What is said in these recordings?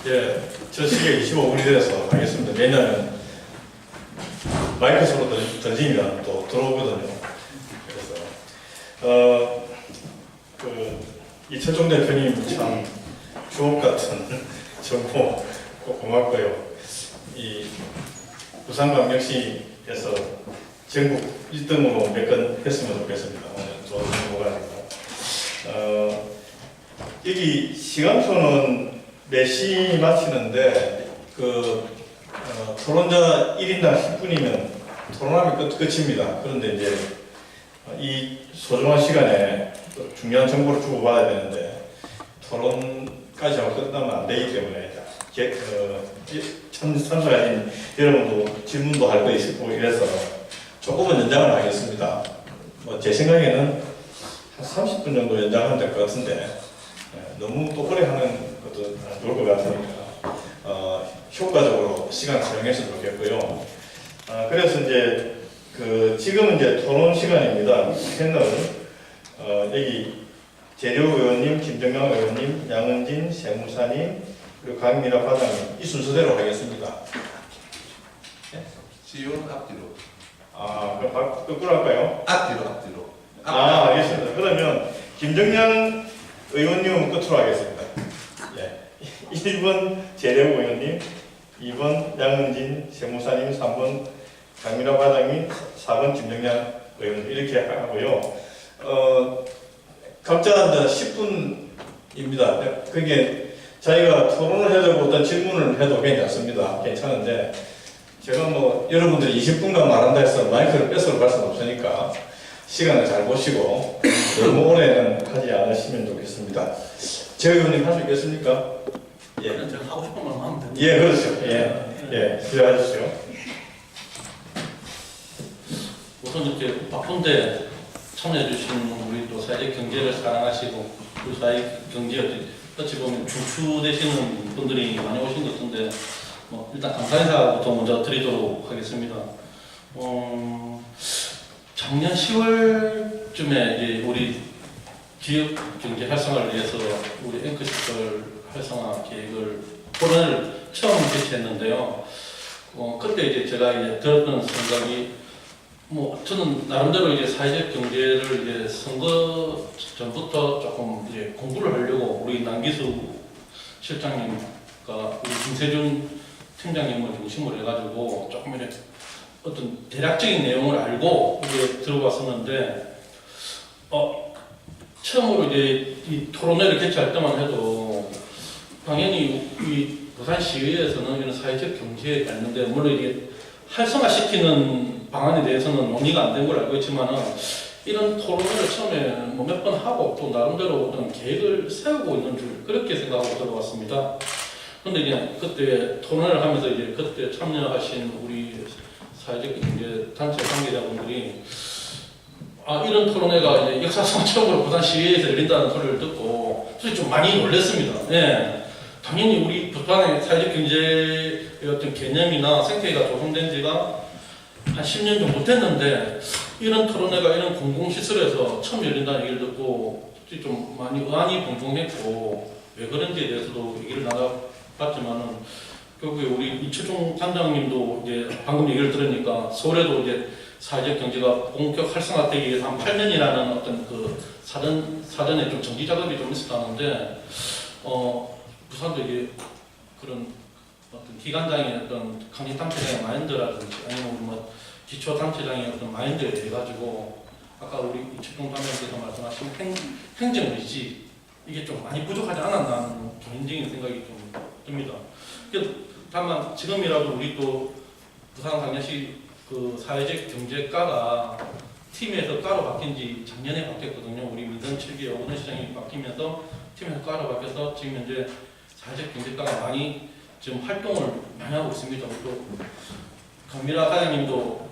예, 저 시계 25분이 돼서 하겠습니다. 왜냐하면 마이크 소로 던지면 또 들어오거든요. 그래서 이철종 대표님 참 주옥 같은 정보 고맙고요. 이 부산광역시에서 전국 1등으로 몇 건 했으면 좋겠습니다. 오늘 좋은 정보가 아니고. 여기 시간표는 4시 마치는데 토론자 1인당 10분이면 토론하면 끝입니다. 그런데 이제 이 소중한 시간에 또 중요한 정보를 주고받아야 되는데 토론까지 하고 끝나면 안 되기 때문에 참석하신 여러분도 질문도 할 거 있고 이래서 조금은 연장을 하겠습니다. 뭐 제 생각에는 한 30분 정도 연장하면 될 것 같은데 너무 또 오래 하는 것도 안 좋을 것 같으니까 효과적으로 시간 사용해서 좋겠고요. 그래서 이제 지금은 이제 토론 시간입니다. 패널 여기 재료 의원님, 김정영 의원님, 양은진 세무사님, 그리고 강미라 과장님 이 순서대로 하겠습니다. 지효는 앞뒤로. 그럼 거꾸로 할까요? 앞뒤로. 알겠습니다. 그러면 김정영 의원님은 끝으로 하겠습니다. 예. 1번 재료 의원님, 2번 양은진 세무사님, 3번 강미라 과장님, 4번 김정양 의원님 이렇게 하고요. 각자 10분입니다. 그게 자기가 토론을 해도 되고 어떤 질문을 해도 괜찮습니다. 괜찮은데 제가 뭐 여러분들이 20분간 말한다 해서 마이크를 뺏으러 갈 수는 없으니까 시간을 잘 보시고 너무 오래는 하지 않으시면 좋겠습니다. 재 의원님 할 수 있겠습니까? 예. 제가 하고 싶은 말만 하면 됩니다. 예, 그렇죠. 예, 시작하십시오. 우선 이렇게 바쁜데 참여해주신 우리 또 사회적 경제를 사랑하시고 그 사회적 경제 어찌 보면 주축되시는 분들이 많이 오신 것 같은데 일단 감사 인사부터 먼저 드리도록 하겠습니다. 작년 10월쯤에 이제 우리 지역 경제 활성화를 위해서 우리 앵커시설 활성화 계획을 토론을 처음 개최했는데요. 그때 이제 제가 이제 들었던 생각이 저는 나름대로 이제 사회적 경제를 이제 선거 전부터 조금 이제 공부를 하려고 우리 남기수 실장님과 우리 김세준 팀장님을 중심으로 해가지고 조금 이렇게 어떤 대략적인 내용을 알고 이제 들어갔었는데 처음으로 이제 이 토론회를 개최할 때만 해도 당연히 이 부산시의회에서는 이런 사회적 경제에 관련된 물론 이게 활성화시키는 방안에 대해서는 논의가 안 된 걸 알고 있지만은 이런 토론회를 처음에 몇 번 하고 또 나름대로 어떤 계획을 세우고 있는 줄 그렇게 생각하고 들어왔습니다. 그런데 이제 그때 토론회를 하면서 이제 그때 참여하신 우리 사회적 경제 단체 관계자분들이 이런 토론회가 이제 역사상 처음으로 부산시의회에서 열린다는 소리를 듣고 솔직히 좀 많이 놀랐습니다. 예. 당연히 우리 부산의 사회적 경제의 어떤 개념이나 생태계가 조성된 지가 한 10년 정도 됐는데 이런 토론회가 이런 공공시설에서 처음 열린다는 얘기를 듣고 솔직히 좀 많이 의안이 분분했고 왜 그런지에 대해서도 얘기를 나눠봤지만은 결국에 우리 이철종 단장님도 이제 방금 얘기를 들으니까 서울에도 이제 사회적 경제가 본격 활성화되기 위해서 한 8년이라는 어떤 그 사전에 좀 정기 작업이 좀 있었다는데 부산도 이제 그런 어떤 기관장의 어떤 강의 단체장의 마인드라든지 아니면 기초 단체장의 어떤 마인드에 대해 가지고 아까 우리 이철종 단장님께서 말씀하신 행정 의지 이게 좀 많이 부족하지 않았나 하는 개인적인 생각이 좀 듭니다. 다만 지금이라도 우리 또 부산광역시 그 사회적 경제과가 팀에서 과로 바뀐 지 작년에 바뀌었거든요. 우리 민선 7기 오늘 시장이 바뀌면서 팀에서 과로 바뀌어서 지금 현재 사회적 경제과가 많이 지금 활동을 많이 하고 있습니다. 또 강미라 과장님도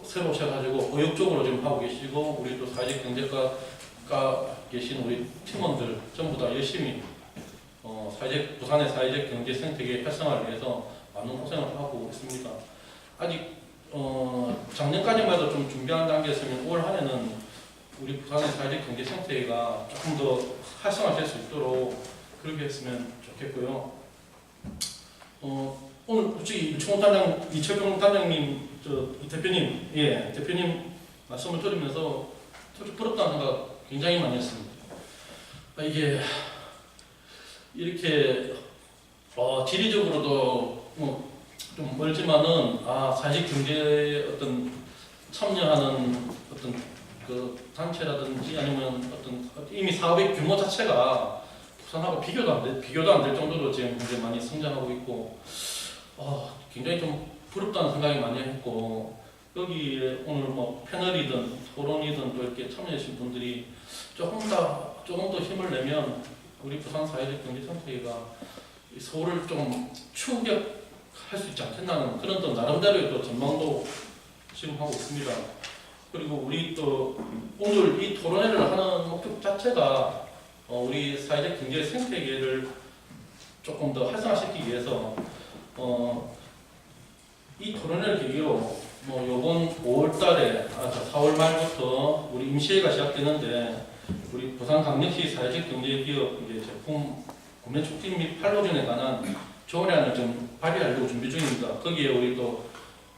새로 오셔가지고 의욕적으로 지금 하고 계시고 우리 또 사회적 경제과 계신 우리 팀원들 전부 다 열심히 부산의 사회적 경제 생태계 활성화를 위해서 많은 고생을 하고 있습니다. 아직 작년까지만 해도 좀 준비한 단계였으면 올 한해는 우리 부산의 사회적 경제 생태계가 조금 더 활성화될 수 있도록 그렇게 했으면 좋겠고요. 오늘 솔직히 유충호 단장, 이철경 단장님, 이 대표님, 대표님 말씀을 들으면서 솔직히 부럽다는 생각 굉장히 많이 했습니다. 이게 이렇게 지리적으로도 좀 멀지만은 사회적 경제에 어떤 참여하는 어떤 그 단체라든지 아니면 어떤 이미 사업의 규모 자체가 부산하고 비교도 안 될 정도로 지금 굉장히 많이 성장하고 있고 굉장히 좀 부럽다는 생각이 많이 했고 여기에 오늘 뭐 패널이든 토론이든 또 이렇게 참여해주신 분들이 조금 더 힘을 내면 우리 부산 사회적 경제 생태계가 서울을 좀 추격할 수 있지 않겠나는 그런 또 나름대로의 또 전망도 지금 하고 있습니다. 그리고 우리 또 오늘 이 토론회를 하는 목적 자체가 우리 사회적 경제 생태계를 조금 더 활성화시키기 위해서 이 토론회를 계기로 요번 5월달에 4월 말부터 우리 임시회가 시작되는데 우리 부산광역시 사회적 경제기업 제품 구매 촉진 및 판로전에 관한 조례안을 좀 발의하려고 준비 중입니다. 거기에 우리 또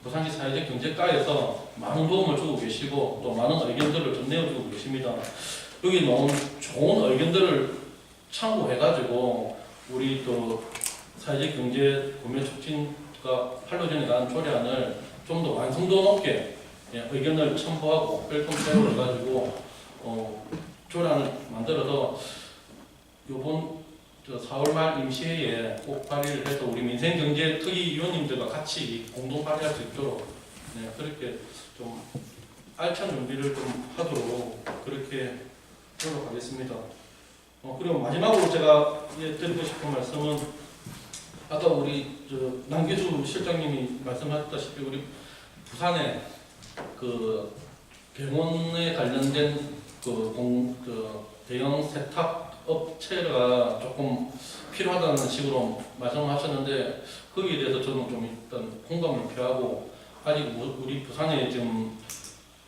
부산시 사회적 경제과에서 많은 도움을 주고 계시고 또 많은 의견들을 전내어주고 계십니다. 여기 나온 좋은 의견들을 참고해가지고 우리 또 사회적 경제 구매 촉진과 판로전에 관한 조례안을 좀 더 완성도 높게 의견을 첨부하고 뺄통빼로 해가지고 조례안을 만들어서 요번 4월 말 임시회에 꼭 발의를 해서 우리 민생경제특위위원님들과 같이 공동 발의할 수 있도록 그렇게 좀 알찬 준비를 좀 하도록 그렇게 노력하겠습니다. 그리고 마지막으로 제가 드리고 싶은 말씀은 아까 우리 남기수 실장님이 말씀하셨다시피 우리 부산에 그 병원에 관련된 대형 세탁 업체가 조금 필요하다는 식으로 말씀하셨는데 거기에 대해서 저는 좀 일단 공감을 표하고 아직 우리 부산에 지금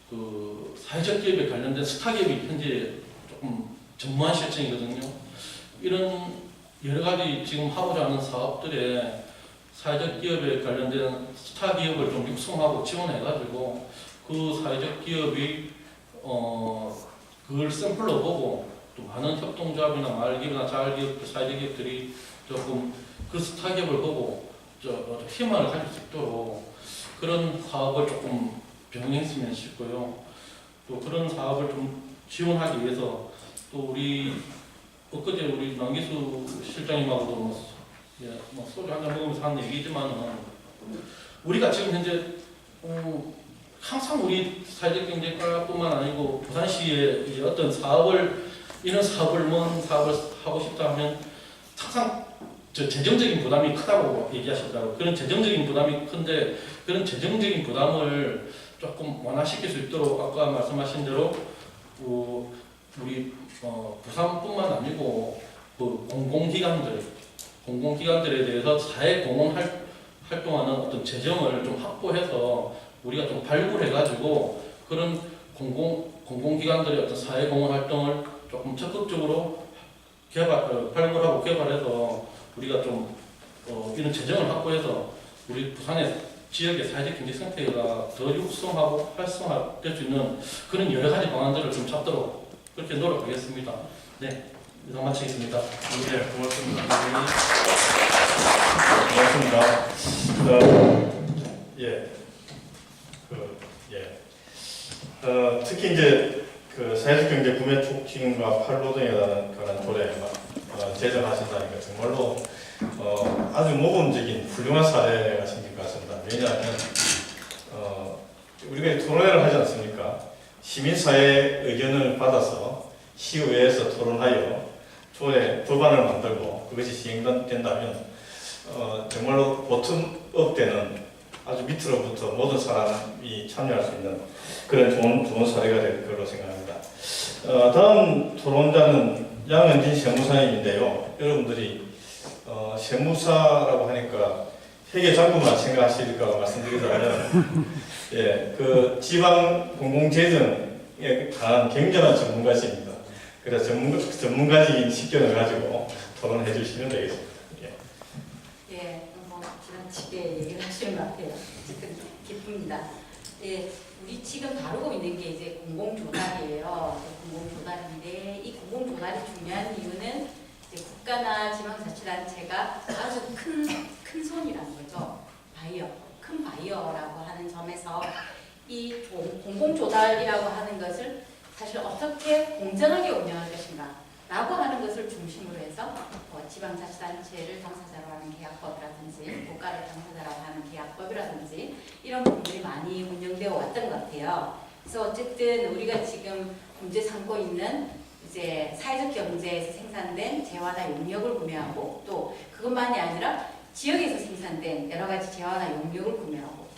그 사회적 기업에 관련된 스타 기업이 현재 조금 전무한 실정이거든요. 이런 여러 가지 지금 하고자 하는 사업들에 사회적 기업에 관련된 스타 기업을 좀 육성하고 지원해가지고 그 사회적 기업이 그걸 샘플로 보고 또 많은 협동조합이나 마을기업이나 자활기업, 사회적 기업들이 조금 그 스타 기업을 보고 희망을 가질 수 있도록 그런 사업을 조금 병행했으면 싶고요. 또 그런 사업을 좀 지원하기 위해서 또 우리 엊그제 우리 남기수 실장님하고도 소주 한잔 먹으면서 한 얘기지만은 우리가 지금 현재 항상 우리 사회적 경제과뿐만 아니고 부산시에 어떤 이런 사업을 하고 싶다 하면 항상 재정적인 부담이 크다고 얘기하셨다고. 그런 재정적인 부담이 큰데 그런 재정적인 부담을 조금 완화시킬 수 있도록 아까 말씀하신 대로 우리 부산뿐만 아니고 그 공공기관들에 대해서 사회공헌 활동하는 어떤 재정을 좀 확보해서 우리가 좀 발굴해가지고 그런 공공기관들의 어떤 사회공헌 활동을 조금 적극적으로 발굴하고 개발해서 우리가 좀 이런 재정을 확보해서 우리 부산의 지역의 사회적 경제 생태계가 더 육성하고 활성화될 수 있는 그런 여러 가지 방안들을 좀 잡도록 그렇게 노력하겠습니다. 네, 이상 마치겠습니다. 네, 고맙습니다. 특히 이제 그 사회적 경제 구매 촉진과 판로등에 관한 조례 제정하신다니까 정말로 아주 모범적인 훌륭한 사례가 생길 것 같습니다. 왜냐하면 우리가 토론회를 하지 않습니까? 시민사회 의견을 받아서 시의회에서 토론하여 조례 법안을 만들고 그것이 시행된다면 정말로 보텀업 되는 아주 밑으로부터 모든 사람이 참여할 수 있는 그런 좋은 사례가 될 거로 생각합니다. 다음 토론자는 양은진 세무사님인데요. 여러분들이 세무사라고 하니까 회계장부만 생각하실까 말씀드리자면 그 지방 공공재정에 관한 굉장한 전문가십니다. 그래서 전문가적인 식견을 가지고 토론해 주시면 되겠습니다. 지나치게 얘기를 하시는 것 같아요. 지금 기쁩니다. 예, 우리 지금 다루고 있는 게 이제 공공조달이에요. 공공조달인데 이 공공조달이 중요한 이유는 이제 국가나 지방자치단체가 아주 큰 손이라는 거죠. 바이어, 큰 바이어라고 하는 점에서 이 공공조달이라고 하는 것을 사실 어떻게 공정하게 운영할 것인가 라고 하는 것을 중심으로 해서 지방자치단체를 당사자로 하는 계약법이라든지 국가를 당사자로 하는 계약법이라든지 이런 부분들이 많이 운영되어 왔던 것 같아요. 그래서 어쨌든 우리가 지금 문제 삼고 있는 이제 사회적 경제에서 생산된 재화나 용역을 구매하고 또 그것만이 아니라 지역에서 생산된 여러 가지 재화나 용역을 구매하고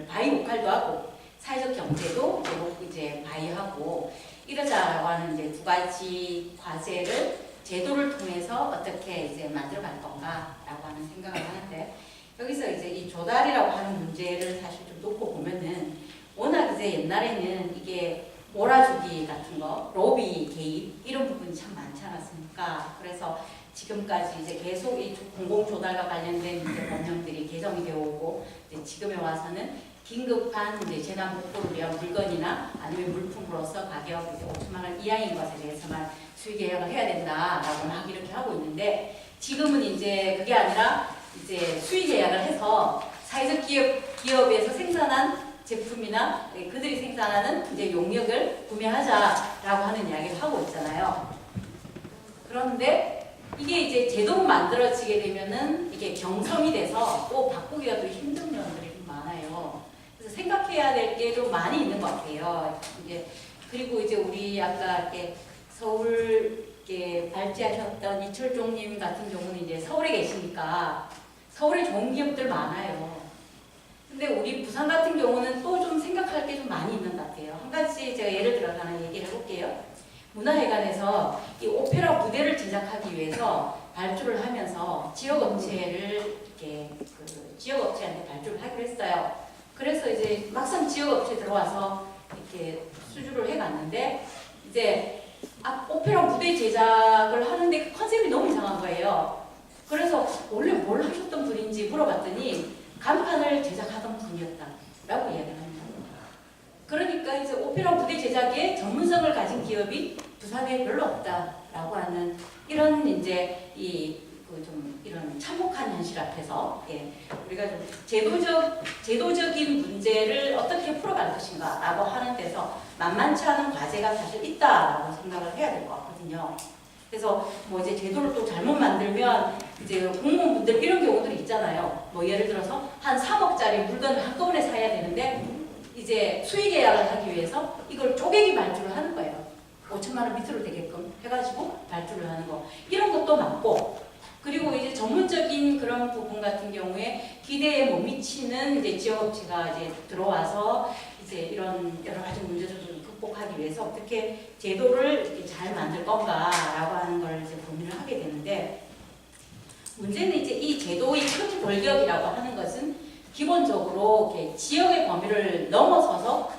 바이로컬도 하고 사회적 경제도 이제 바이하고 이러자라고 하는 이제 두 가지 과제를 제도를 통해서 어떻게 이제 만들어 갈 건가라고 하는 생각을 하는데 여기서 이제 이 조달이라고 하는 문제를 사실 좀 놓고 보면은 워낙 이제 옛날에는 이게 몰아주기 같은 거, 로비 개입 이런 부분이 참 많지 않았습니까? 그래서 지금까지 이제 계속 이 공공조달과 관련된 이제 법령들이 개정이 되어 오고 이제 지금에 와서는 긴급한 이제 재난 복구를 위한 물건이나 아니면 물품으로서 가격 이제 5천만 원 이하인 것에 대해서만 수의 계약을 해야 된다라고 막 이렇게 하고 있는데 지금은 이제 그게 아니라 이제 수의 계약을 해서 사회적 기업에서 생산한 제품이나 그들이 생산하는 이제 용역을 구매하자라고 하는 이야기를 하고 있잖아요. 그런데 이게 이제 제도로 만들어지게 되면은 이게 경성이 돼서 또 바꾸기가 또 힘든 면들이 좀 많아요. 그래서 생각해야 될 게 좀 많이 있는 것 같아요. 이제 그리고 이제 우리 아까 이렇게 서울 이렇게 발제하셨던 이철종님 같은 경우는 이제 서울에 계시니까 서울에 좋은 기업들 많아요. 근데 우리 부산 같은 경우는 또 좀 생각할 게 좀 많이 있는 것 같아요. 한 가지 제가 예를 들어서 하나 얘기를 해볼게요. 문화회관에서 이 오페라 무대를 제작하기 위해서 발주를 하면서 지역업체를 이렇게 지역업체한테 발주를 하기로 했어요. 그래서 이제 막상 지역업체 들어와서 이렇게 수주를 해갔는데 이제 오페라 무대 제작을 하는데 그 컨셉이 너무 이상한 거예요. 그래서 원래 뭘 하셨던 분인지 물어봤더니 간판을 제작하던 분이었다라고 이야기를 합니다. 그러니까 이제 오페라 무대 제작에 전문성을 가진 기업이 부산에 별로 없다라고 하는 이런 이제 좀 이런 참혹한 현실 앞에서 우리가 좀 제도적인 문제를 어떻게 풀어갈 것인가라고 하는 데서 만만치 않은 과제가 사실 있다라고 생각을 해야 될 것 같거든요. 그래서 뭐 이제 제도를 또 잘못 만들면 이제 공무원분들 이런 경우들이 있잖아요. 뭐 예를 들어서 한 3억짜리 물건을 한꺼번에 사야 되는데 이제 수의 계약을 하기 위해서 이걸 쪼개기 발주를 하는 거예요. 5천만 원 밑으로 되게끔 해가지고 발주를 하는 거 이런 것도 많고 그리고 이제 전문적인 그런 부분 같은 경우에 기대에 못 미치는 이제 지역업체가 이제 들어와서 이제 이런 여러 가지 문제들을 극복하기 위해서 어떻게 제도를 이렇게 잘 만들 건가라고 하는 걸 이제 고민을 하게 되는데 문제는 이제 이 제도의 큰 골격이라고 하는 것은 기본적으로 이렇게 지역의 범위를 넘어서서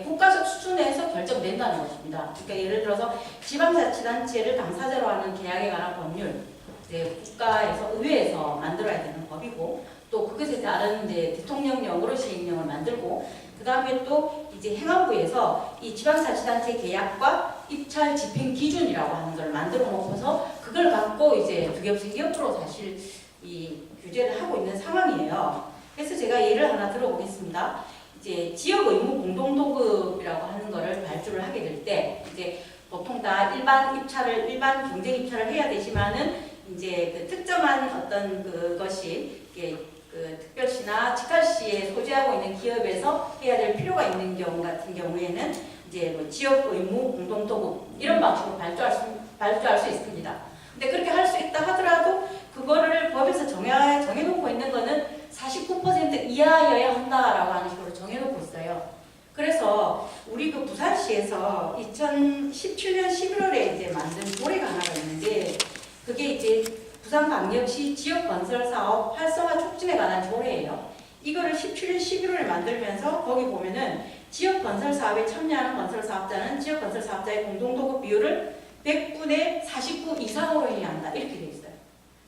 국가적 수준에서 결정된다는 것입니다. 그러니까 예를 들어서 지방자치단체를 당사자로 하는 계약에 관한 법률, 이제 국가에서 의회에서 만들어야 되는 법이고 또 그것에 따른 이제 대통령령으로 시행령을 만들고 그 다음에 또 이제 행안부에서 이 지방자치단체 계약과 입찰 집행 기준이라고 하는 걸 만들어 놓고서 그걸 갖고 이제 두 겹, 세 겹으로 사실 이 규제를 하고 있는 상황이에요. 그래서 제가 예를 하나 들어보겠습니다. 이제 지역 의무 공동도급이라고 하는 거를 발주를 하게 될 때 이제 보통 다 일반 경쟁 입찰을 해야 되지만은 이제 그 특정한 어떤 그것이 그 특별시나 직할시에 소재하고 있는 기업에서 해야 될 필요가 있는 경우 같은 경우에는 이제 뭐 지역 의무 공동도급 이런 방식으로 발주할 수 있습니다. 근데 그렇게 할 수 있다 하더라도 그거를 법에서 정해놓고 있는 거는 49% 이하여야 한다라고 하는 식으로 정해놓고 있어요. 그래서 우리 그 부산시에서 2017년 11월에 이제 만든 조례가 하나가 있는데 그게 이제 부산광역시 지역건설사업 활성화 촉진에 관한 조례예요. 이거를 17년 11월에 만들면서 거기 보면은 지역건설사업에 참여하는 건설사업자는 지역건설사업자의 공동도급 비율을 100분의 49 이상으로 해야 한다 이렇게 돼 있어요.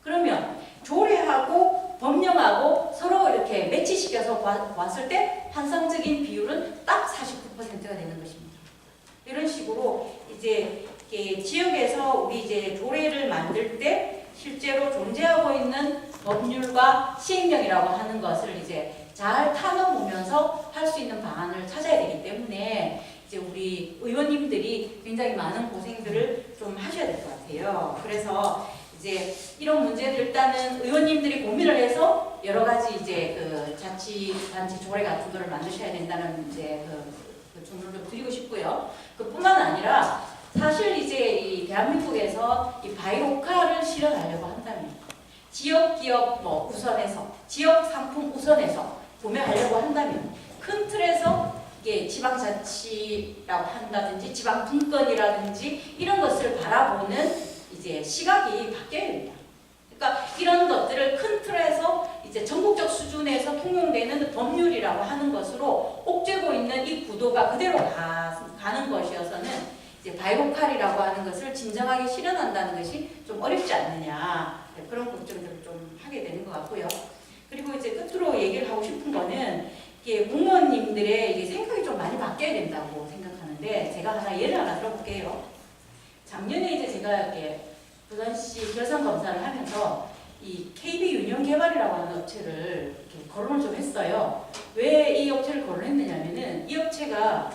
그러면 조례하고 법령하고 서로 이렇게 매치시켜서 봤을 때 환상적인 비율은 딱 49%가 되는 것입니다. 이런 식으로 이제 지역에서 우리 이제 조례를 만들 때 실제로 존재하고 있는 법률과 시행령이라고 하는 것을 이제 잘 탐험보면서 할 수 있는 방안을 찾아야 되기 때문에 이제 우리 의원님들이 굉장히 많은 고생들을 좀 하셔야 될 것 같아요. 그래서 이제 이런 문제들 일단은 의원님들이 고민을 해서 여러 가지 이제 그 자치단체 조례 같은 거를 만드셔야 된다는 이제 그 주문을 좀 드리고 싶고요. 그뿐만 아니라 사실 이제 이 대한민국에서 이 바이오카를 실현하려고 한다면 지역 기업 뭐 우선해서 지역 상품 우선해서 구매하려고 한다면 큰 틀에서 이게 지방자치라고 한다든지 지방 분권이라든지 이런 것을 바라보는 이제 시각이 바뀌어야 됩니다. 그러니까 이런 것들을 큰 틀에서 이제 전국적 수준에서 통용되는 법률이라고 하는 것으로 옥죄고 있는 이 구도가 그대로 가는 것이어서는 이제 바이오칼이라고 하는 것을 진정하게 실현한다는 것이 좀 어렵지 않느냐 그런 걱정들을 좀 하게 되는 것 같고요. 그리고 이제 끝으로 얘기를 하고 싶은 거는 이게 공무원님들의 이게 생각이 좀 많이 바뀌어야 된다고 생각하는데 제가 예를 하나 들어볼게요. 작년에 이제 제가 이렇게 부산시 결산 검사를 하면서 이 KB 유니온 개발이라고 하는 업체를 이렇게 거론을 좀 했어요. 왜 이 업체를 거론했느냐면은 이 업체가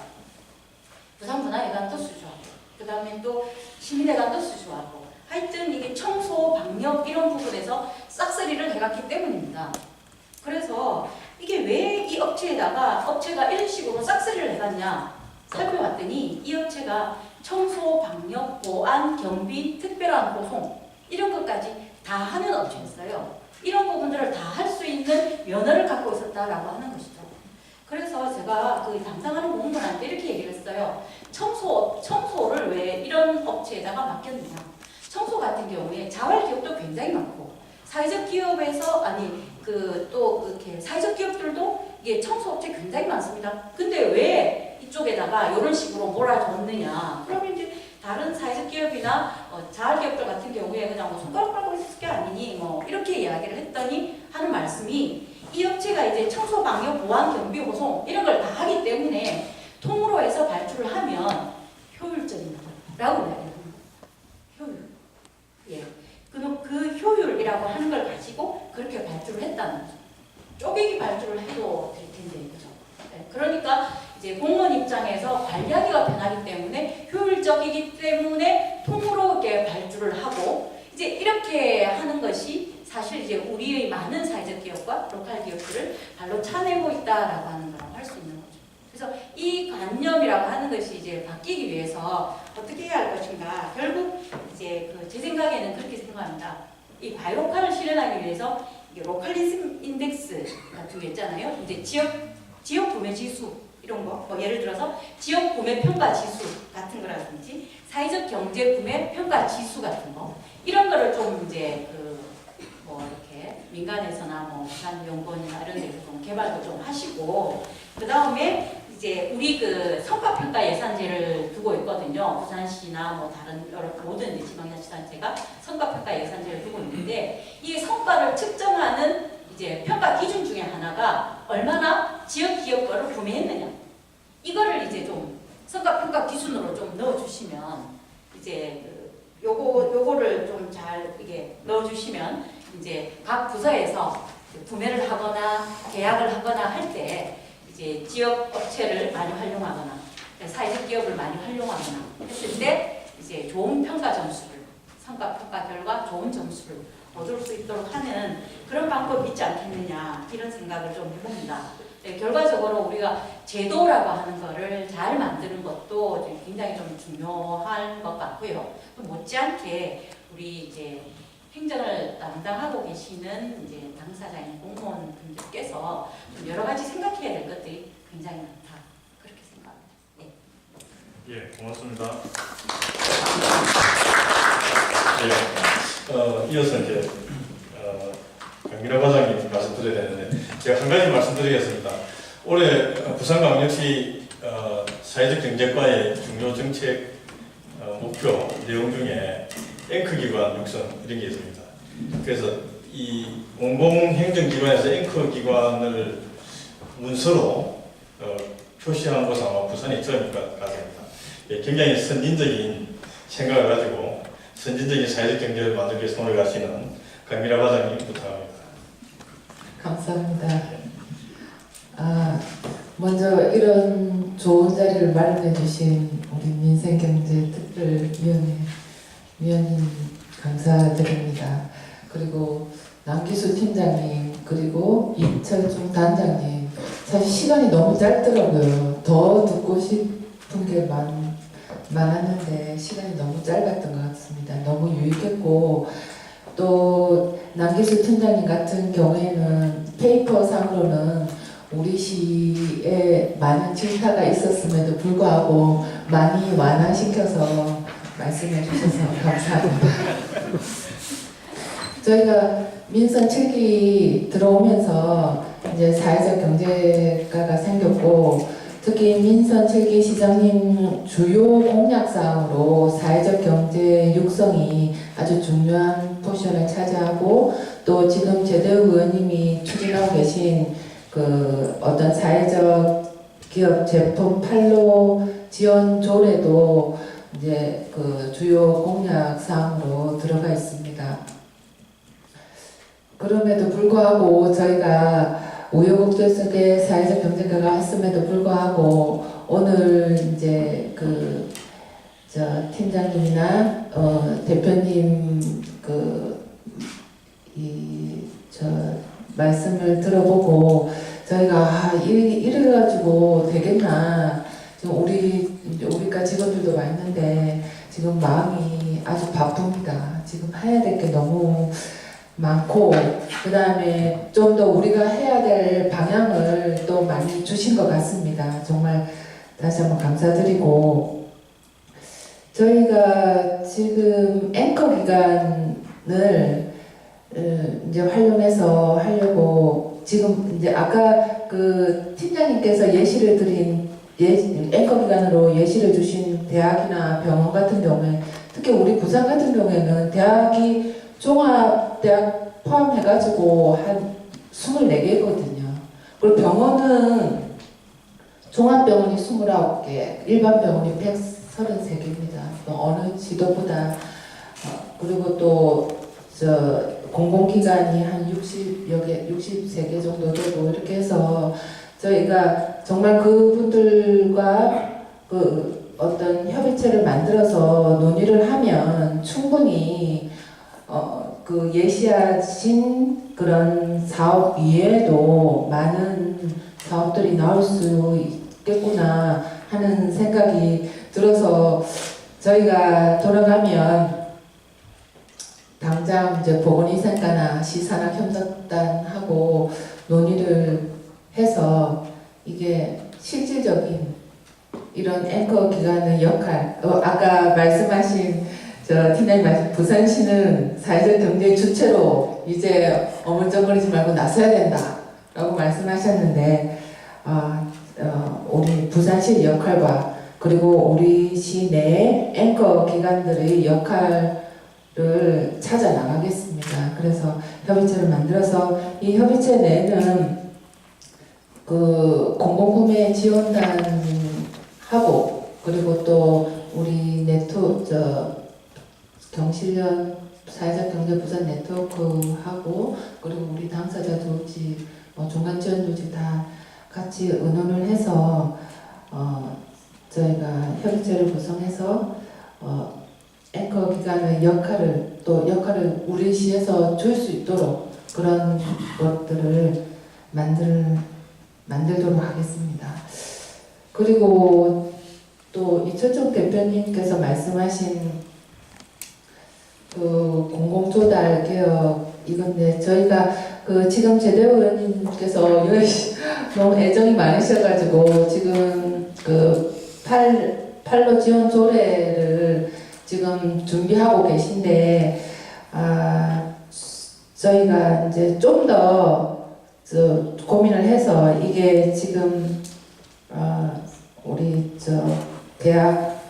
부산문화회관도 수주하고 그 다음에 또 시민회관도 수주하고 하여튼 이게 청소, 방역 이런 부분에서 싹쓸이를 해갔기 때문입니다. 그래서 이게 왜 이 업체가 이런 식으로 싹쓸이를 해갔냐 살펴봤더니 이 업체가 청소, 방역, 보안, 경비, 특별한 고송 이런 것까지 다 하는 업체였어요. 이런 부분들을 다 할 수 있는 면허를 갖고 있었다라고 하는 것이죠. 그래서 제가 그 담당하는 공무원한테 이렇게 얘기를 했어요. 청소를 왜 이런 업체에다가 맡겼느냐. 청소 같은 경우에 자활기업도 굉장히 많고 사회적 기업에서 또 이렇게 사회적 기업들도 이게 청소업체 굉장히 많습니다. 근데 왜 이쪽에다가 이런 식으로 몰아줬느냐. 그러면 이제 다른 사회적 기업이나 자활기업들 같은 경우에 그냥 뭐 손가락 빨고 있을 게 아니니 뭐 이렇게 이야기를 했더니 하는 말씀이 이 업체가 이제 청소, 방역, 보안, 경비, 호송 이런 걸 다 하기 때문에 통으로 해서 발주를 하면 효율적이다라고 이야기합니다. 효율. 예. 그 효율이라고 하는 걸 가지고 그렇게 발주를 했다는 거죠. 쪼개기 발주를 해도 될 텐데, 그죠? 네. 그러니까 이제 공무원 입장에서 관리하기가 편하기 때문에 효율적이기 때문에 통으로 이렇게 발주를 하고 이제 이렇게 하는 것이 사실 이제 우리의 많은 사회적 기업과 로컬 기업들을 발로 차내고 있다라고 하는 거라고 할 수 있는 거죠. 그래서 이 관념이라고 하는 것이 이제 바뀌기 위해서 어떻게 해야 할 것인가. 결국 이제 제 생각에는 그렇게 생각합니다. 이 바이오카를 실현하기 위해서 이게 로컬리즘 인덱스 같은 게 있잖아요. 이제 지역 구매 지수 이런 거, 뭐 예를 들어서 지역 구매 평가 지수 같은 거라든지 사회적 경제 구매 평가 지수 같은 거 이런 거를 좀 이제 뭐 이렇게 민간에서나 뭐 부산연구원이나 이런 데서 좀 개발도 좀 하시고 그 다음에 이제 우리 성과평가 예산제를 두고 있거든요. 부산시나 뭐 다른 여러 모든 지방자치단체가 성과평가 예산제를 두고 있는데 이 성과를 측정하는 이제 평가 기준 중에 하나가 얼마나 지역 기업 거를 구매했느냐. 이거를 이제 좀 성과평가 기준으로 좀 넣어주시면 이제 요거를 좀 잘 이게 넣어주시면 이제 각 부서에서 구매를 하거나 계약을 하거나 할 때 이제 지역 업체를 많이 활용하거나 사회적 기업을 많이 활용하거나 했을 때 이제 좋은 평가 점수를 성과 평가 결과 좋은 점수를 얻을 수 있도록 하는 그런 방법이 있지 않겠느냐 이런 생각을 좀 해봅니다. 네, 결과적으로 우리가 제도라고 하는 거를 잘 만드는 것도 굉장히 좀 중요할 것 같고요. 또 못지않게 우리 이제 행정을 담당하고 계시는 이제 당사자인 공무원분들께서 좀 여러 가지 생각해야 될 것들이 굉장히 많다. 그렇게 생각합니다. 네. 예, 고맙습니다. 예, 이어서 이제 강민호 과장님 말씀드려야 되는데 제가 한 가지 말씀드리겠습니다. 올해 부산광역시 사회적 경제과의 중요 정책 목표 내용 중에 앵커 기관 육성 이런 게 있습니다. 그래서 이 공공행정기관에서 앵커 기관을 문서로 표시한 곳은 아마 부산이 처음일 것 같습니다. 예, 굉장히 선진적인 생각을 가지고 선진적인 사회적 경제를 만들기 위해 손을 가시는 강미라 과장님 부탁합니다. 감사합니다. 먼저 이런 좋은 자리를 마련해 주신 우리 민생경제특별위원회 위원님 감사드립니다. 그리고 남기수 팀장님, 그리고 이철중 단장님, 사실 시간이 너무 짧더라고요. 더 듣고 싶은 게 많았는데 시간이 너무 짧았던 것 같습니다. 너무 유익했고, 또 남기수 팀장님 같은 경우에는 페이퍼 상으로는 우리 시에 많은 질타가 있었음에도 불구하고 많이 완화시켜서 말씀해 주셔서 감사합니다. 저희가 민선 7기 들어오면서 이제 사회적 경제가가 생겼고, 특히 민선 7기 시장님 주요 공약사항으로 사회적 경제 육성이 아주 중요한 포지션을 차지하고, 또 지금 제대우 의원님이 추진하고 계신 그 어떤 사회적 기업 제품 판로 지원 조례도 이제 그 주요 공약 사항으로 들어가 있습니다. 그럼에도 불구하고 저희가 우여곡절 속에 사회적 경제가가 했음에도 불구하고 오늘 이제 그 팀장님이나 대표님 말씀을 들어보고 저희가 이래가지고 되겠나, 지금 우리가 직원들도 많은데 지금 마음이 아주 바쁩니다. 지금 해야 될 게 너무 많고, 그 다음에 좀 더 우리가 해야 될 방향을 또 많이 주신 것 같습니다. 정말 다시 한번 감사드리고, 저희가 지금 앵커 기간을 이제 활용해서 하려고 지금 이제 아까 그 팀장님께서 예시를 드린 앵커 기관으로 예시를 주신 대학이나 병원 같은 경우에, 특히 우리 부산 같은 경우에는 대학이 종합대학 포함해가지고 한 24개거든요. 그리고 병원은 종합병원이 29개, 일반 병원이 133개입니다. 어느 지도보다. 그리고 또 공공기관이 한 60여 개, 63개 정도 되고, 이렇게 해서 저희가 정말 그분들과 그 어떤 협의체를 만들어서 논의를 하면 충분히 그 예시하신 그런 사업 이외에도 많은 사업들이 나올 수 있겠구나 하는 생각이 들어서, 저희가 돌아가면 당장 이제 보건위생과나 시산학협력단하고 논의를 해서 이게 실질적인 이런 앵커 기관의 역할, 아까 말씀하신 팀장님 말씀, 부산시는 사회적 경제 주체로 이제 어물쩡거리지 말고 나서야 된다라고 말씀하셨는데, 우리 부산시 역할과 그리고 우리 시 내의 앵커 기관들의 역할을 찾아 나가겠습니다. 그래서 협의체를 만들어서 이 협의체 내에는 그 공공구매 지원단하고, 그리고 또 우리 경실련 사회적 경제 부산 네트워크하고, 그리고 우리 당사자 조직, 중간 지원 조직 다 같이 의논을 해서 저희가 협의체를 구성해서 앵커 기관의 역할을 우리 시에서 줄 수 있도록 그런 것들을 만들도록 하겠습니다. 그리고 또 이철종 대표님께서 말씀하신 그 공공조달 개혁 이건데, 저희가 그 지금 제대우 의원님께서 너무 애정이 많으셔가지고 지금 그 팔로 지원 조례를 지금 준비하고 계신데, 저희가 이제 좀 더 고민을 해서 이게 지금 우리 계약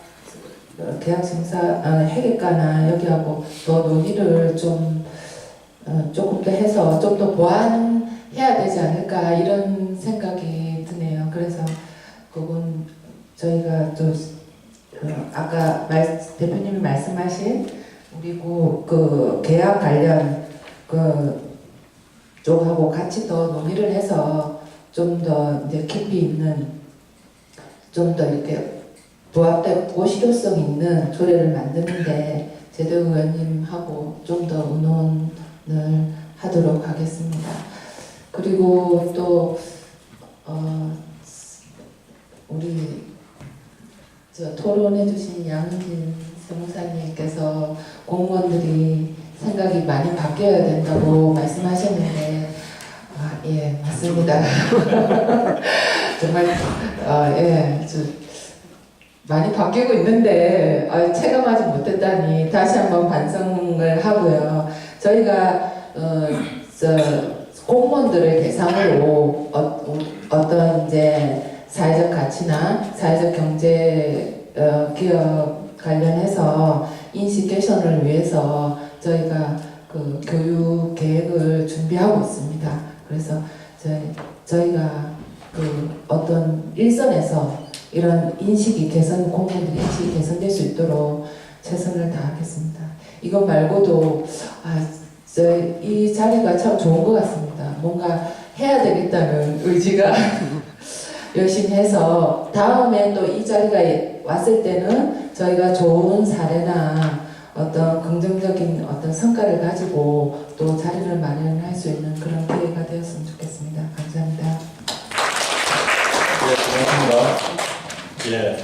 심사 회계과나 여기하고 더 논의를 좀 조금 더 해서 좀 더 보완해야 되지 않을까 이런 생각이 드네요. 그래서 그건 저희가 또 아까 대표님이 말씀하신 우리 그 계약 관련 그 쪽하고 같이 더 논의를 해서 좀 더 이제 깊이 있는 좀 더 이렇게 부합되고 실효성 있는 조례를 만드는데 제도 의원님하고 좀 더 의논을 하도록 하겠습니다. 그리고 또 우리 토론해주신 양은진 세무사님께서 공무원들이 생각이 많이 바뀌어야 된다고 말씀하셨는데 예, 맞습니다. 정말 예, 많이 바뀌고 있는데 체감하지 못했다니 다시 한번 반성을 하고요. 저희가 공무원들을 대상으로 어떤 이제 사회적 가치나 사회적 경제 기업 관련해서 인식 개선을 위해서 저희가 그 교육 계획을 준비하고 있습니다. 그래서 저희가 그 어떤 일선에서 이런 인식이 공무원들 인식이 개선될 수 있도록 최선을 다하겠습니다. 이것 말고도 이 자리가 참 좋은 것 같습니다. 뭔가 해야 되겠다는 의지가 열심히 해서 다음에 또 이 자리가 왔을 때는 저희가 좋은 사례나 어떤 긍정적인 어떤 성과를 가지고 또 자리를 마련할 수 있는 그런 기회가 되었으면 좋겠습니다. 감사합니다. 네, 고맙습니다. 예,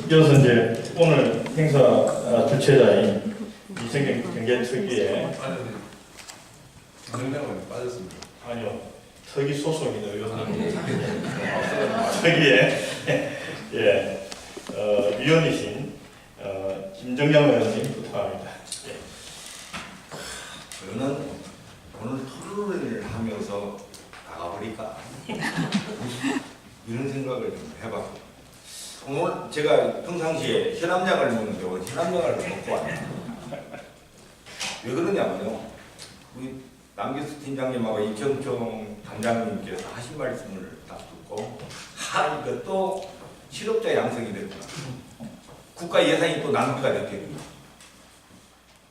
이어서 이제 오늘 행사 주최자인 이성경 경제특위의 빠졌습니다. 아니요, 특위 소속인 의원님 특위의 예, 위원이신 김정양 의원님 부탁합니다. 예. 저는 오늘 토론을 하면서 나가버릴까 이런 생각을 좀 해봤고 오늘 제가 평상시에 혈압약을 먹는데 오늘 혈압약을 먹고 왔어요. 왜 그러냐면요. 우리 남기수 팀장님하고 이경총 단장님께서 하신 말씀을 딱 듣고 이것도 실업자 양성이 됐구나. 국가 예산이 또 낭비가 됐겠구나.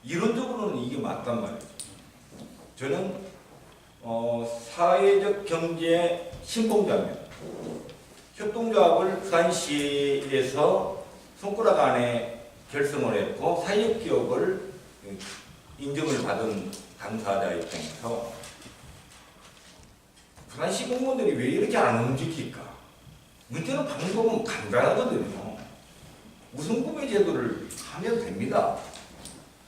이론적으로는 이게 맞단 말이죠. 저는 사회적 경제 신봉자입니다. 협동조합을 부산시에서 손가락 안에 결성을 했고 사회적 기업을 인정을 받은 당사자 입장에서 부산시 공무원들이 왜 이렇게 안 움직일까? 문제는 방법은 간단하거든요. 우선구매 제도를 하면 됩니다.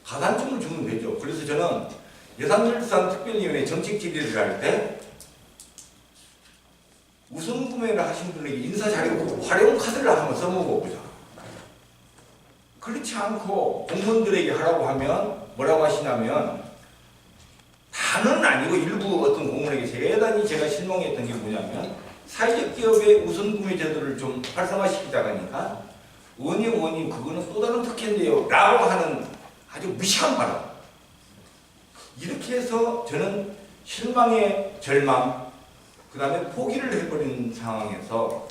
가산점을 주면 되죠. 그래서 저는 예산결산-특별위원회 정책 질의를 할 때 우선구매를 하신 분에게 인사자료 활용 카드를 한번 써먹어보자. 그렇지 않고 공무원들에게 하라고 하면 뭐라고 하시냐면 다는 아니고 일부 어떤 공무원에게 대단히 제가 실망했던 게 뭐냐면 사회적 기업의 우선구매 제도를 좀 활성화시키자고 하니까 의원님 그거는 또 다른 특혜인데요 라고 하는 아주 무식한 발언. 이렇게 해서 저는 실망의 절망 그 다음에 포기를 해버린 상황에서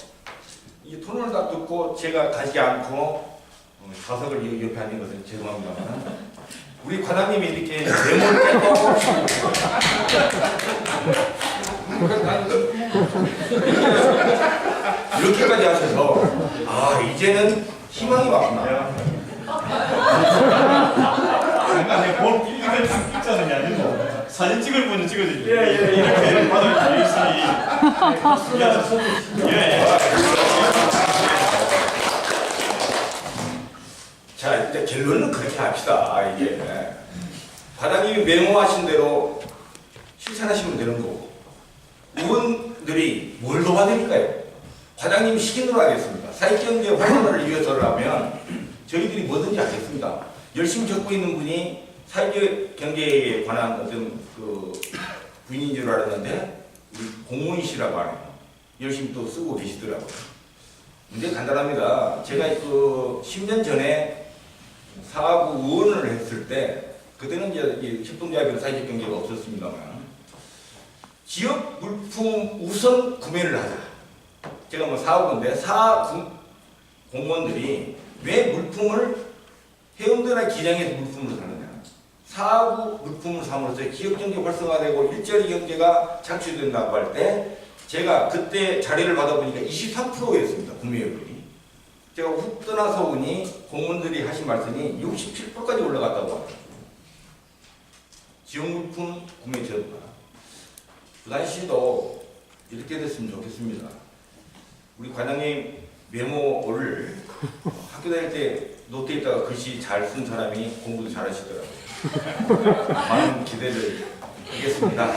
이 토론을 다 듣고 제가 가지 않고 좌석을 옆에 앉은 것은 죄송합니다만 우리 과장님이 이렇게 메모를 빼고 이렇게까지 하셔서 이제는 희망이 왔구나. 잠깐 뭘 이걸 딱 찍자는 게 아니고 사진 찍을 분은 찍어주지. 이렇게 받을 있으니. 자, 이제 결론은 그렇게 합시다. 이게 과장님이 메모하신 대로 실천하시면 되는 거고 의원들이 뭘 도와드릴까요? 과장님이 시킨 대로 하겠습니다. 사회경제 활성화를 위해서라면 저희들이 뭐든지 하겠습니다. 열심히 적고 있는 분이 사회경제에 관한 어떤 그 부인인 줄 알았는데 우리 공무원이시라고 하네요. 열심히 또 쓰고 계시더라고요. 문제 간단합니다. 제가 그 10년 전에 사하구 의원을 했을 때 그때는 이제 협동조합이나 사회적 경제가 없었습니다만 지역 물품 우선 구매를 하자. 제가 뭐 사업인데 공무원들이 왜 물품을 해운대나 기장에서 물품을 사느냐. 사하구 물품을 삼으로써 기업 경제 활성화되고 일자리 경제가 창출된다고 할 때 제가 그때 자료를 받아보니까 23%였습니다. 구매율이. 제가 훅 떠나서 보니 공무원들이 하신 말씀이 67%까지 올라갔다고 합니다. 지역 물품 구매 제도가. 부산시도 이렇게 됐으면 좋겠습니다. 우리 관장님 메모를 학교 다닐 때 노트에다가 글씨 잘 쓴 사람이 공부도 잘하시더라고요. 많은 기대를 하겠습니다.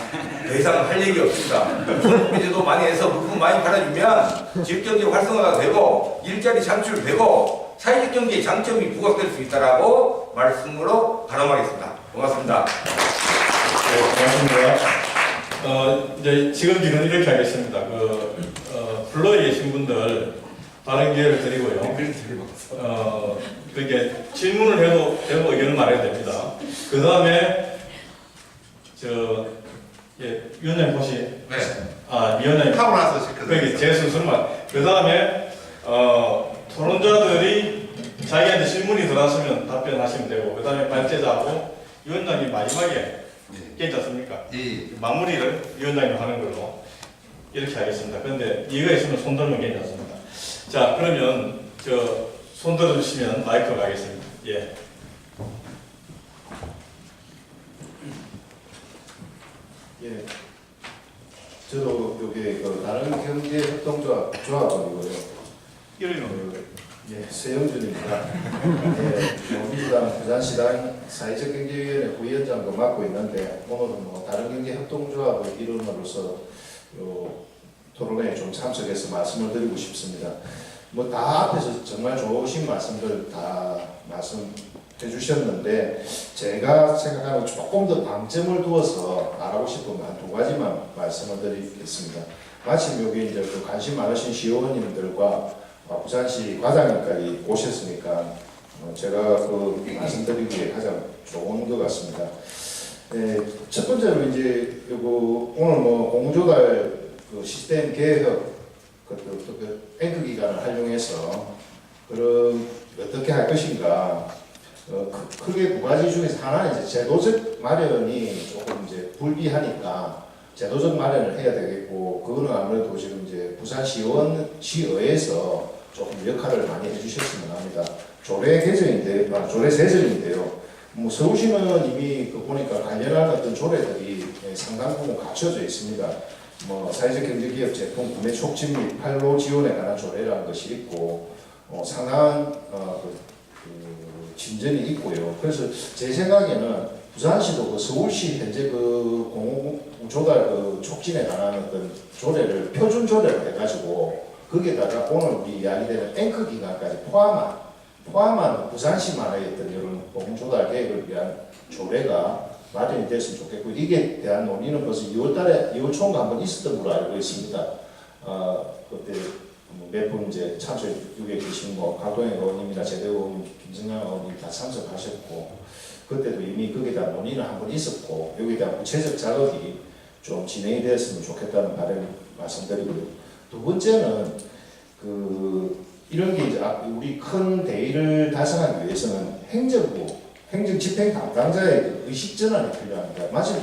더 이상 할 얘기 없습니다. 손님제도 많이 해서 물품 많이 팔아주면 지역경제 활성화가 되고 일자리 창출되고 사회적 경제의 장점이 부각될 수 있다라고 말씀으로 발언하겠습니다. 고맙습니다. 네, 고맙습니다. 이제 지금기는 이렇게 하겠습니다. 불러 계신 분들 다른 기회를 드리고요. 그게 질문을 해도 되고 의견을 말해야 됩니다. 그 다음에 위원장님 혹시 네. 위원장님 하고 나서 시켰어요. 그게 제 순서만. 그 다음에 토론자들이 자기한테 질문이 들어왔으면 답변하시면 되고 그 다음에 발제자하고 위원장님 마지막에 괜찮습니까? 예. 마무리를 위원장님 하는 걸로 이렇게 하겠습니다. 그런데 이유가 있으면 손 들면 괜찮습니다. 자, 그러면 손 들어주시면 마이크 가겠습니다. 예. 예. 저도 여기 다른 경제협동조합원이고요. 예, 세영준입니다. 예, 민주당 부산시당 사회적 경제위원회 부위원장도 맡고 있는데 오늘은 다른 경제협동조합의 일원으로서 토론회에 좀 참석해서 말씀을 드리고 싶습니다. 다 앞에서 정말 좋으신 말씀들 다 말씀해 주셨는데 제가 생각하는 조금 더 방점을 두어서 말하고 싶은 한 두 가지만 말씀을 드리겠습니다. 마침 여기 이제 관심 많으신 시의원님들과 부산시 과장님까지 오셨으니까 제가 말씀드리기에 가장 좋은 것 같습니다. 첫 번째로 이제 오늘 공조달 시스템 개혁 앵커 기간을 활용해서 어떻게 할 것인가 크게 두 가지 중에서 하나는 이제 제도적 마련이 조금 이제 불비하니까 제도적 마련을 해야 되겠고 그거는 아무래도 지금 이제 부산시의회에서 조금 역할을 많이 해주셨으면 합니다. 조례 제정인데요. 서울시는 이미 보니까 관련한 어떤 조례들이 상당 부분 갖춰져 있습니다. 사회적 경제기업 제품 구매 촉진 및 판로 지원에 관한 조례라는 것이 있고 상당한 진전이 있고요. 그래서 제 생각에는 부산시도 서울시 현재 공조달 촉진에 관한 어떤 조례를 표준 조례를 해가지고 거기에다가 오늘 우리 이야기되는 앵커 기간까지 포함한 부산시만의 어떤 이런 공조달 계획을 위한 조례가 마련이 됐으면 좋겠고 이게 대한 논의는 벌써 2월달에 2월 초인가 한번 있었던 걸로 알고 있습니다. 그때 몇 분 이제 참석 여기에 계신 강동현 의원님이나 제대 의원님, 김승남 의원님 다 참석하셨고 그때도 이미 거기에 대한 논의는 한번 있었고 여기에 대한 구체적 작업이 좀 진행이 되었으면 좋겠다는 바람을 말씀드리고요. 두 번째는 이런 게 이제 우리 큰 대의를 달성하기 위해서는 행정 집행 담당자의 의식 전환이 필요합니다. 마치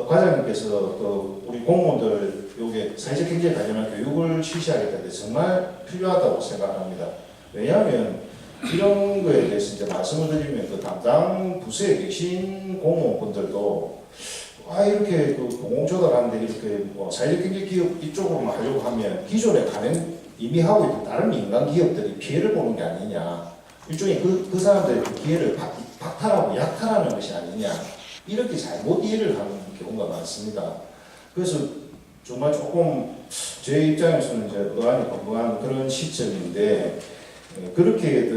과장님께서 우리 공무원들 요게 사회적 경제에 관련한 교육을 실시하겠다는데 정말 필요하다고 생각합니다. 왜냐하면 이런 거에 대해서 이제 말씀을 드리면 담당 부서에 계신 공무원분들도 이렇게 공공조달하는데 이렇게 사회적 경제 기업 이쪽으로만 하려고 하면 기존에 이미 하고 있던 다른 민간 기업들이 피해를 보는 게 아니냐. 일종의 그 사람들의 기회를 박탈하고 약탈하는 것이 아니냐. 이렇게 잘못 이해를 하는 경우가 많습니다. 그래서 정말 조금 제 입장에서는 이제 의안이 건강한 그런 시점인데 그렇게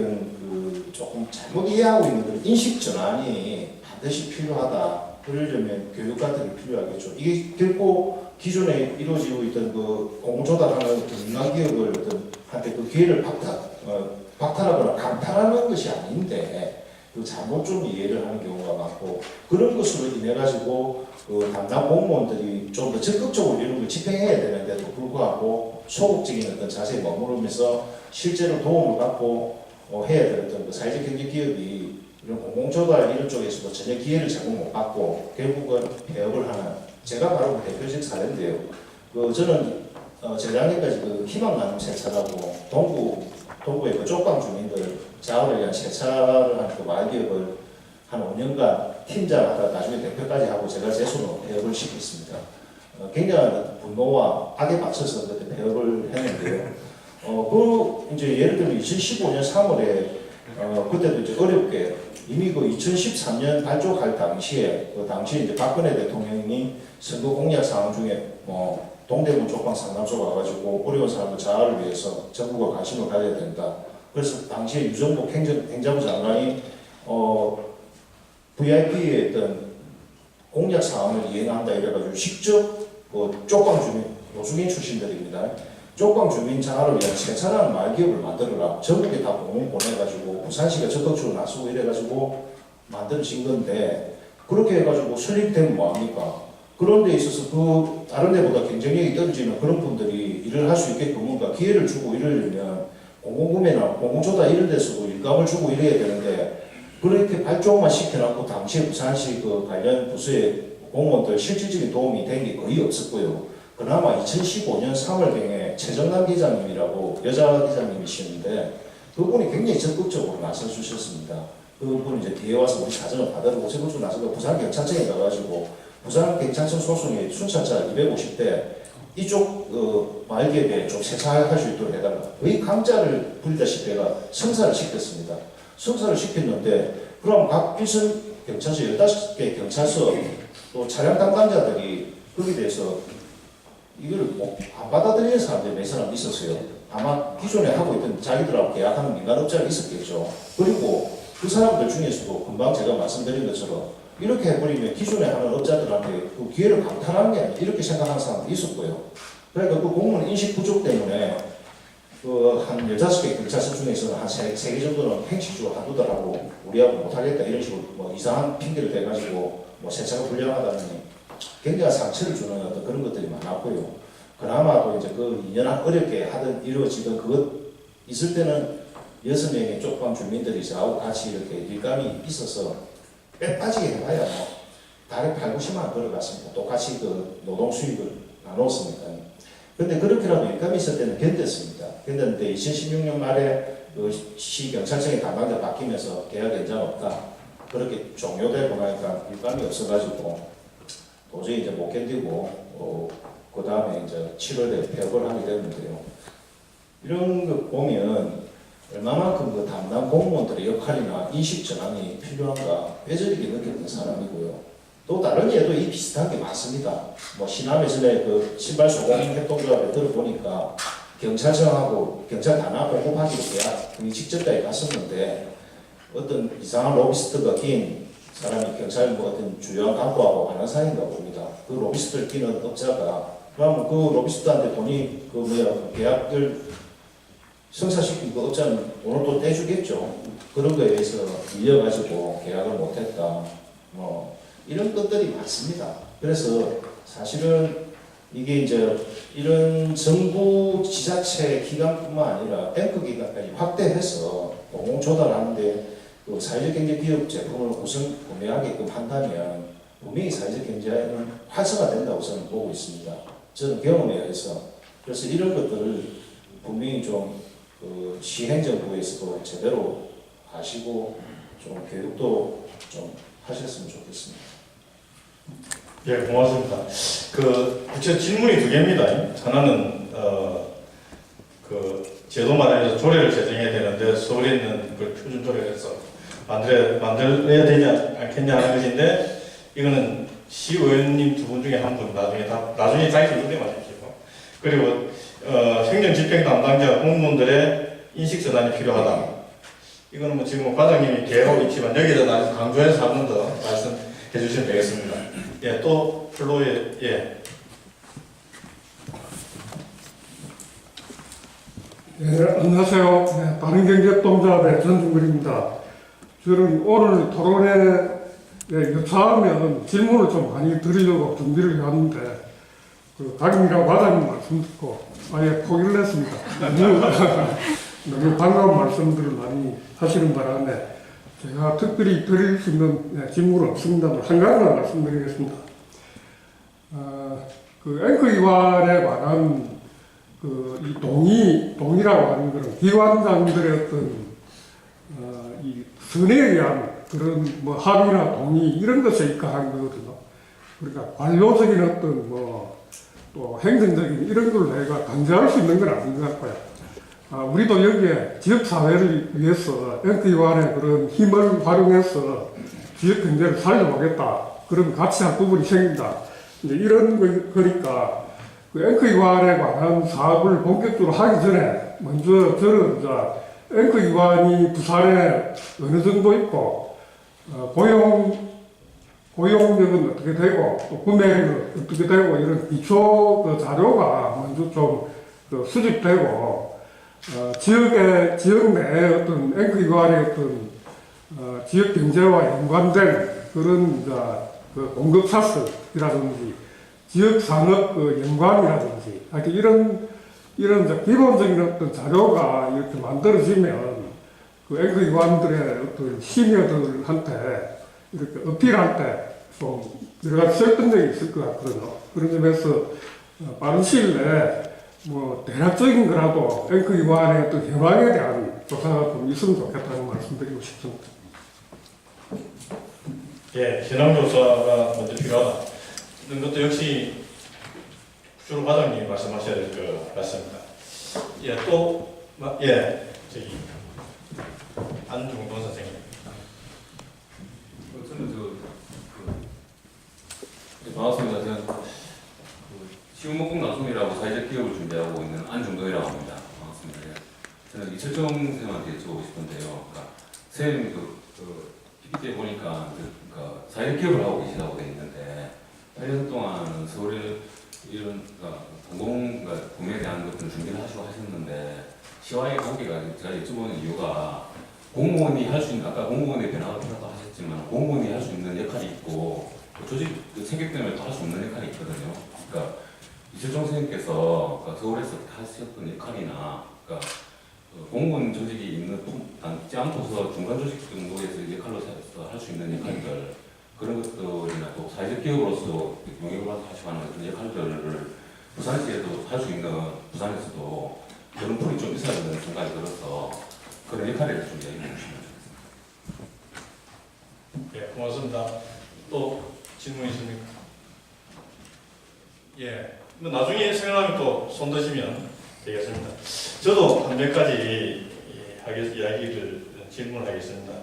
조금 잘못 이해하고 있는 그런 인식 전환이 반드시 필요하다. 그러려면 교육 같은 게 필요하겠죠. 이게 결코 기존에 이루어지고 있던 공조달하는 민간 기업을 한테 기회를 박탈하거나 강탈하는 것이 아닌데 그 잘못 좀 이해를 하는 경우가 많고 그런 것으로 인해 가지고 그 담당 공무원들이 좀 더 적극적으로 이런 걸 집행해야 되는데도 불구하고 소극적인 어떤 자세에 머무르면서 실제로 도움을 받고 해야 될 어떤 그 사회적 경제 기업이 이런 공공조달 이런 쪽에서도 전혀 기회를 제공 못 받고 결국은 폐업을 하는 제가 바로 그 대표적 사례인데요. 저는 재작년까지 그 희망 나눔 세차라고 동구의 그 쪽방 주민들 자원을 위한 세차를 하는 그 마을기업을 한 5년간 팀장하다 나중에 대표까지 하고 제가 제 손으로 폐업을 시켰습니다. 굉장한 분노와 악에 맞춰서 그때 폐업을 했는데요. 이제 예를 들면 2015년 3월에 그때도 이제 어렵게 이미 그 2013년 발족할 당시에 이제 박근혜 대통령이 선거 공약 사항 중에 동대문 쪽방 상담소가 와가지고 어려운 사람들 자아를 위해서 정부가 관심을 가져야 된다. 그래서 당시에 유정복 행정부 장관이 VIP의 어떤 공약 사항을 이행한다 이래가지고 직접 쪽방 주민 노숙인 출신들입니다. 쪽방 주민 자아를 위한 세차라는 말기업을 만들어라. 전국에 다 공문 보내가지고 부산시가 적극적으로 나서고 이래가지고 만들어진 건데 그렇게 해가지고 설립되면 뭐합니까? 그런 데 있어서 그 다른 데보다 경쟁력이 떨어지는 그런 분들이 일을 할 수 있게끔 뭔가 기회를 주고 이러려면 공공구매나 공공조달 이런 데서도 일감을 주고 이래야 되는데 그렇게 발족만 시켜놓고 당시에 부산시 그 관련 부서의 공무원들 실질적인 도움이 된 게 거의 없었고요. 그나마 2015년 3월경에 최정남 기자님이라고 여자 기자님이시는데 그분이 굉장히 적극적으로 나서주셨습니다. 그분이 이제 뒤에 와서 우리 사정을 받아들고 적극적으로 나서서 부산경찰청에 가가지고 부산경찰청 소송에 순찰자 250대 이쪽 마을기업에 좀 세차할 수 있도록 해달라. 거의 강자를 부리다시피 해가 성사를 시켰습니다. 성사를 시켰는데 그럼 각 일선 경찰서 15개 경찰서 또 차량 담당자들이 거기에 대해서 이걸 안 받아들이는 사람들이 몇 사람 있었어요. 아마 기존에 하고 있던 자기들하고 계약하는 민간업자가 있었겠죠. 그리고 그 사람들 중에서도 금방 제가 말씀드린 것처럼 이렇게 해버리면 기존에 하는 업자들한테 그 기회를 강탈하는 게 아니라 이렇게 생각하는 사람들이 있었고요. 그러니까 그 공무원 인식 부족 때문에 한 15개 경찰서 중에서는 한 3개 정도는 행식주로 한두달하고 우리하고 못하겠다 이런 식으로 이상한 핑계를 대가지고 세차가 불량하다니 굉장히 상처를 주는 어떤 그런 것들이 많았고요. 그나마도 이제 그 2년 어렵게 하던 이루어지던 그것 있을 때는 6명의 쪽방 주민들이 저하고 같이 이렇게 일감이 있어서 빼 빠지게 해봐야 달에 8, 90만 원 벌어갔습니다. 똑같이 그 노동 수익을 나눴으니까. 근데 그렇게라도 일감이 있을 때는 견뎠습니다. 견뎠는데 2016년 말에 그 시 경찰청의 담당자 바뀌면서 계약 연장 없다. 그렇게 종료되고 나니까 일감이 없어가지고 도저히 이제 못 견디고 그 다음에 이제 7월에 폐업을 하게 됐는데요. 이런 거 보면 얼마만큼 그 담당 공무원들의 역할이나 인식 전환이 필요한가 뼈저리게 느꼈던 사람이고요. 또 다른 예도 이 비슷한 게 많습니다. 시남에 전에 그 신발 소공 협동조합에 들어보니까 경찰청하고 경찰 단합 공급하기로 계약 그 직전까지 갔었는데 어떤 이상한 로비스트가 낀 사람이 경찰 어떤 주요한 간부하고 아는 사이인가 봅니다. 그 로비스트를 끼는 업자가 그러면 그 로비스트한테 돈이 계약을 성사시킨 그 업자는 돈을 또 떼주겠죠. 그런 거에 의해서 밀려가지고 계약을 못했다. 이런 것들이 많습니다. 그래서 사실은 이게 이제 이런 정부 지자체 기관뿐만 아니라 뱅크 기관까지 확대해서 공공조달하는데 그 사회적 경제 기업 제품을 우선 구매하게끔 한다면 분명히 사회적 경제는 활성화된다고 저는 보고 있습니다. 저는 경험에 의해서. 그래서 이런 것들을 분명히 그 시행정부에서도 제대로 하시고 좀 교육도 좀 하셨으면 좋겠습니다. 예, 고맙습니다. 구체 질문이 2개입니다. 하나는 그 제도 마련해서 조례를 제정해야 되는데 서울에 있는 그 표준 조례를 해서 만들어야 되지 않겠냐 하는 것인데 이거는 시의원님 2분 중에 한 분 나중에 자기 의견 마십시오. 그리고 행정 집행 담당자 공무원들의 인식 전환이 필요하다. 이거는 지금 과장님이 계획하고 있지만 여기다 강조해서 한 번 더 말씀해 주시면 되겠습니다. 예, 또 플로에 예. 네, 안녕하세요. 바른경제협동조합의 전중근입니다. 저는 오늘 토론에 유차하면 질문을 좀 많이 드리려고 준비를 해왔는데 그 강민아 과장님 말씀 듣고 아예 포기를 했습니다. 너무 반가운 말씀들을 많이 하시는 바람에 제가 특별히 드릴 수 있는 질문은 없습니다만 한 가지만 말씀드리겠습니다. 그 앵커 위반에 관한 이 동의라고 하는 것은 기관장들의 어떤 이 선에 의한 그런 뭐 합의나 동의 이런 것에 입각한 거거든요. 그러니까 관료적인 어떤 또 행정적인 이런 걸 내가 강제할 수 있는 건 아닌 것 같고요. 우리도 여기에 지역 사회를 위해서 앵커 위반의 그런 힘을 활용해서 지역 경제를 살려보겠다. 그런 가치한 부분이 생긴다. 이제 이런 거니까 그 앵커 위반에 관한 사업을 본격적으로 하기 전에 먼저 저는 이제 앵커 위반이 부산에 어느 정도 있고 고용력은 어떻게 되고 또 구매력은 어떻게 되고 이런 기초 그 자료가 먼저 좀 수집되고 지역 내에 어떤 앵커 기관의 어떤 지역 경제와 연관된 그런 이제 그 공급 사슬이라든지 지역 산업 그 연관이라든지 이런 이제 기본적인 어떤 자료가 이렇게 만들어지면 그 앵커 기관들의 어떤 시니어들한테 이렇게 어필할 때 좀 여러 가지 설득력이 있을 것 같거든요. 그런 점에서 빠른 시일 내에 뭐 대략적인 거라도 앵커 기관의 어떤 현황에 대한 조사가 좀 있으면 좋겠다는 말씀드리고 싶습니다. 예, 현황 조사가 먼저 필요하다. 이런 것도 역시 주로 과장님이 말씀하셔야 될 것 같습니다. 예, 저기 안중돈 선생님. 저는 반갑습니다. 저는 시흥목공 남송이라고 사회적 기업을 준비하고 있는 안중동이라고 합니다. 반갑습니다. 저는 이철정 선생님한테 여쭤보고 싶은데요. 그러니까 선생님 PPT에 보니까 그러니까 사회적 기업을 하고 계시다고 되어 있는데 8년 동안 서울에 이런 공공에 대한 것들 준비를 하시고 하셨는데 시와의 관계가 제가 여쭤보는 이유가 공무원이 할 수 있는 아까 공무원의 변화가 필요하다고 하셨지만 공무원이 할 수 있는 역할이 있고 조직 생각 때문에 할 수 없는 역할이 있거든요. 그러니까 이철종 선생님께서 그러니까 서울에서 하셨던 역할이나 그러니까 공무원 조직이 있는 남지 않고서 중간 조직 정도에서 역할로 할 수 있는 역할들 그런 것들이나 또 사회적 기업으로서 용역을 하시고 하는 그런 역할들을 부산시에도 할 수 있는 부산에서도 그런 풀이 좀 있어야 되는 생각이 들어서 그런 역할을 좀 이야기해 주시면 좋겠습니다. 예, 고맙습니다. 또 질문 있습니까? 예, 뭐 나중에 생각나면 또 손 드시면 되겠습니다. 저도 한 몇 가지 질문을 하겠습니다.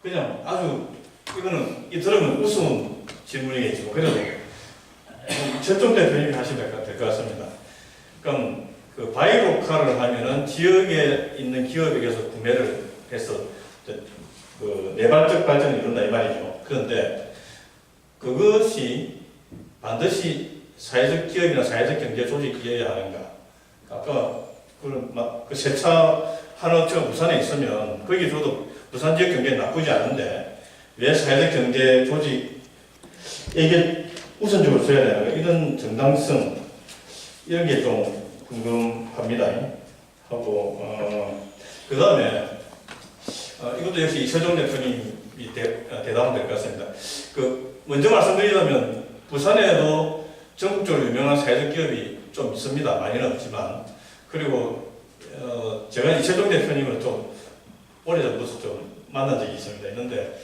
그냥 아주 이거는 들으면 우스운 질문이겠지만 그래도 최종 대표님이 하시면 될 것 같습니다. 그럼 그 바이로카를 하면은 지역에 있는 기업에게서 구매를 해서 그 내발적 발전이 이룬다 이 말이죠. 그런데 그것이 반드시 사회적 기업이나 사회적 경제 조직이어야 하는가? 아까 그 세차 하는 업체가 부산에 있으면 거기 저도 부산 지역 경제 나쁘지 않은데 왜 사회적 경제 조직에게 우선적으로 줘야 되는가? 이런 정당성 이런 게 좀 궁금합니다. 하고 그 다음에 이것도 역시 이철종 대표님이 대답은 될 것 같습니다. 먼저 말씀드리자면 부산에도 전국적으로 유명한 사회적 기업이 좀 있습니다. 많이는 없지만 그리고 제가 이철종 대표님을 좀 오래전부터 좀 만난 적이 있습니다. 있는데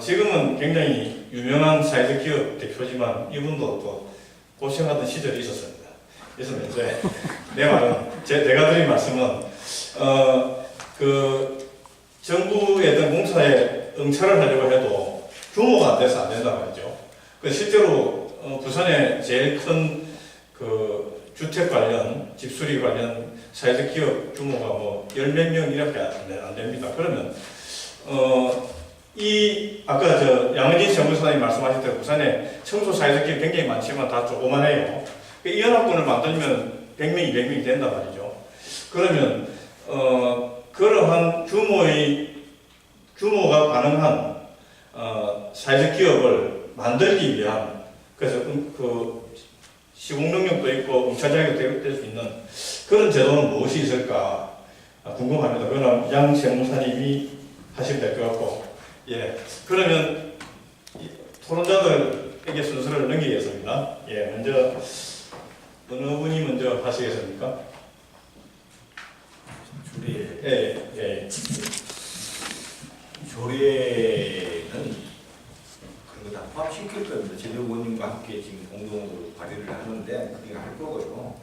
지금은 굉장히 유명한 사회적 기업 대표지만 이분도 또 고생하던 시절이 있었습니다. 그래서 이제 내 말은 내가 드린 말씀은 그 정부의 어떤 공사에 응찰을 하려고 해도 규모가 안 돼서 안 된단 말이죠. 실제로 부산에 제일 큰 그 주택 관련, 집수리 관련 사회적 기업 규모가 뭐 10몇 명 이렇게 안 됩니다. 그러면 아까 양은진 정부사장님 말씀하신 대로 부산에 청소 사회적 기업 굉장히 많지만 다 조그만해요. 이 연합군을 만들면 100명, 200명이 된단 말이죠. 그러면 그러한 규모가 가능한 사회적 기업을 만들기 위한 그래서 그 시공 능력도 있고 응찰자격도 될 수 있는 그런 제도는 무엇이 있을까 궁금합니다. 그럼 양 세무사님이 하시면 될 것 같고, 예, 그러면 토론자들에게 순서를 넘기겠습니다. 예, 먼저 어느 분이 먼저 하시겠습니까? 조례. 예, 예. 조례는 그런 거 다 포함시킬 겁니다. 제도원님과 함께 지금 공동으로 발의를 하는데 그게 할 거고요.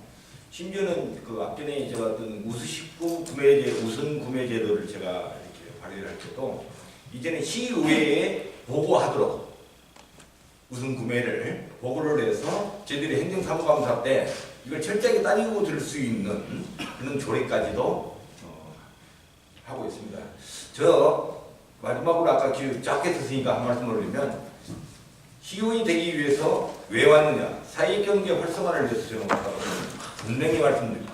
심지어는 그 앞전에 제가 어떤 우수식품 우선 구매 제도를 제가 이렇게 발의를 할 때도 이제는 시의회에 보고하도록 우선 구매를 보고를 해서 저희들이 행정사무감사 때 이걸 철저하게 따지고 들 수 있는 그런 조례까지도 하고 있습니다. 저 마지막으로 아까 짧게 썼으니까 한 말씀 올리면 시의원이 되기 위해서 왜 왔느냐 사회경제 활성화를 위해서 저는 왔다고 분명히 말씀드립니다.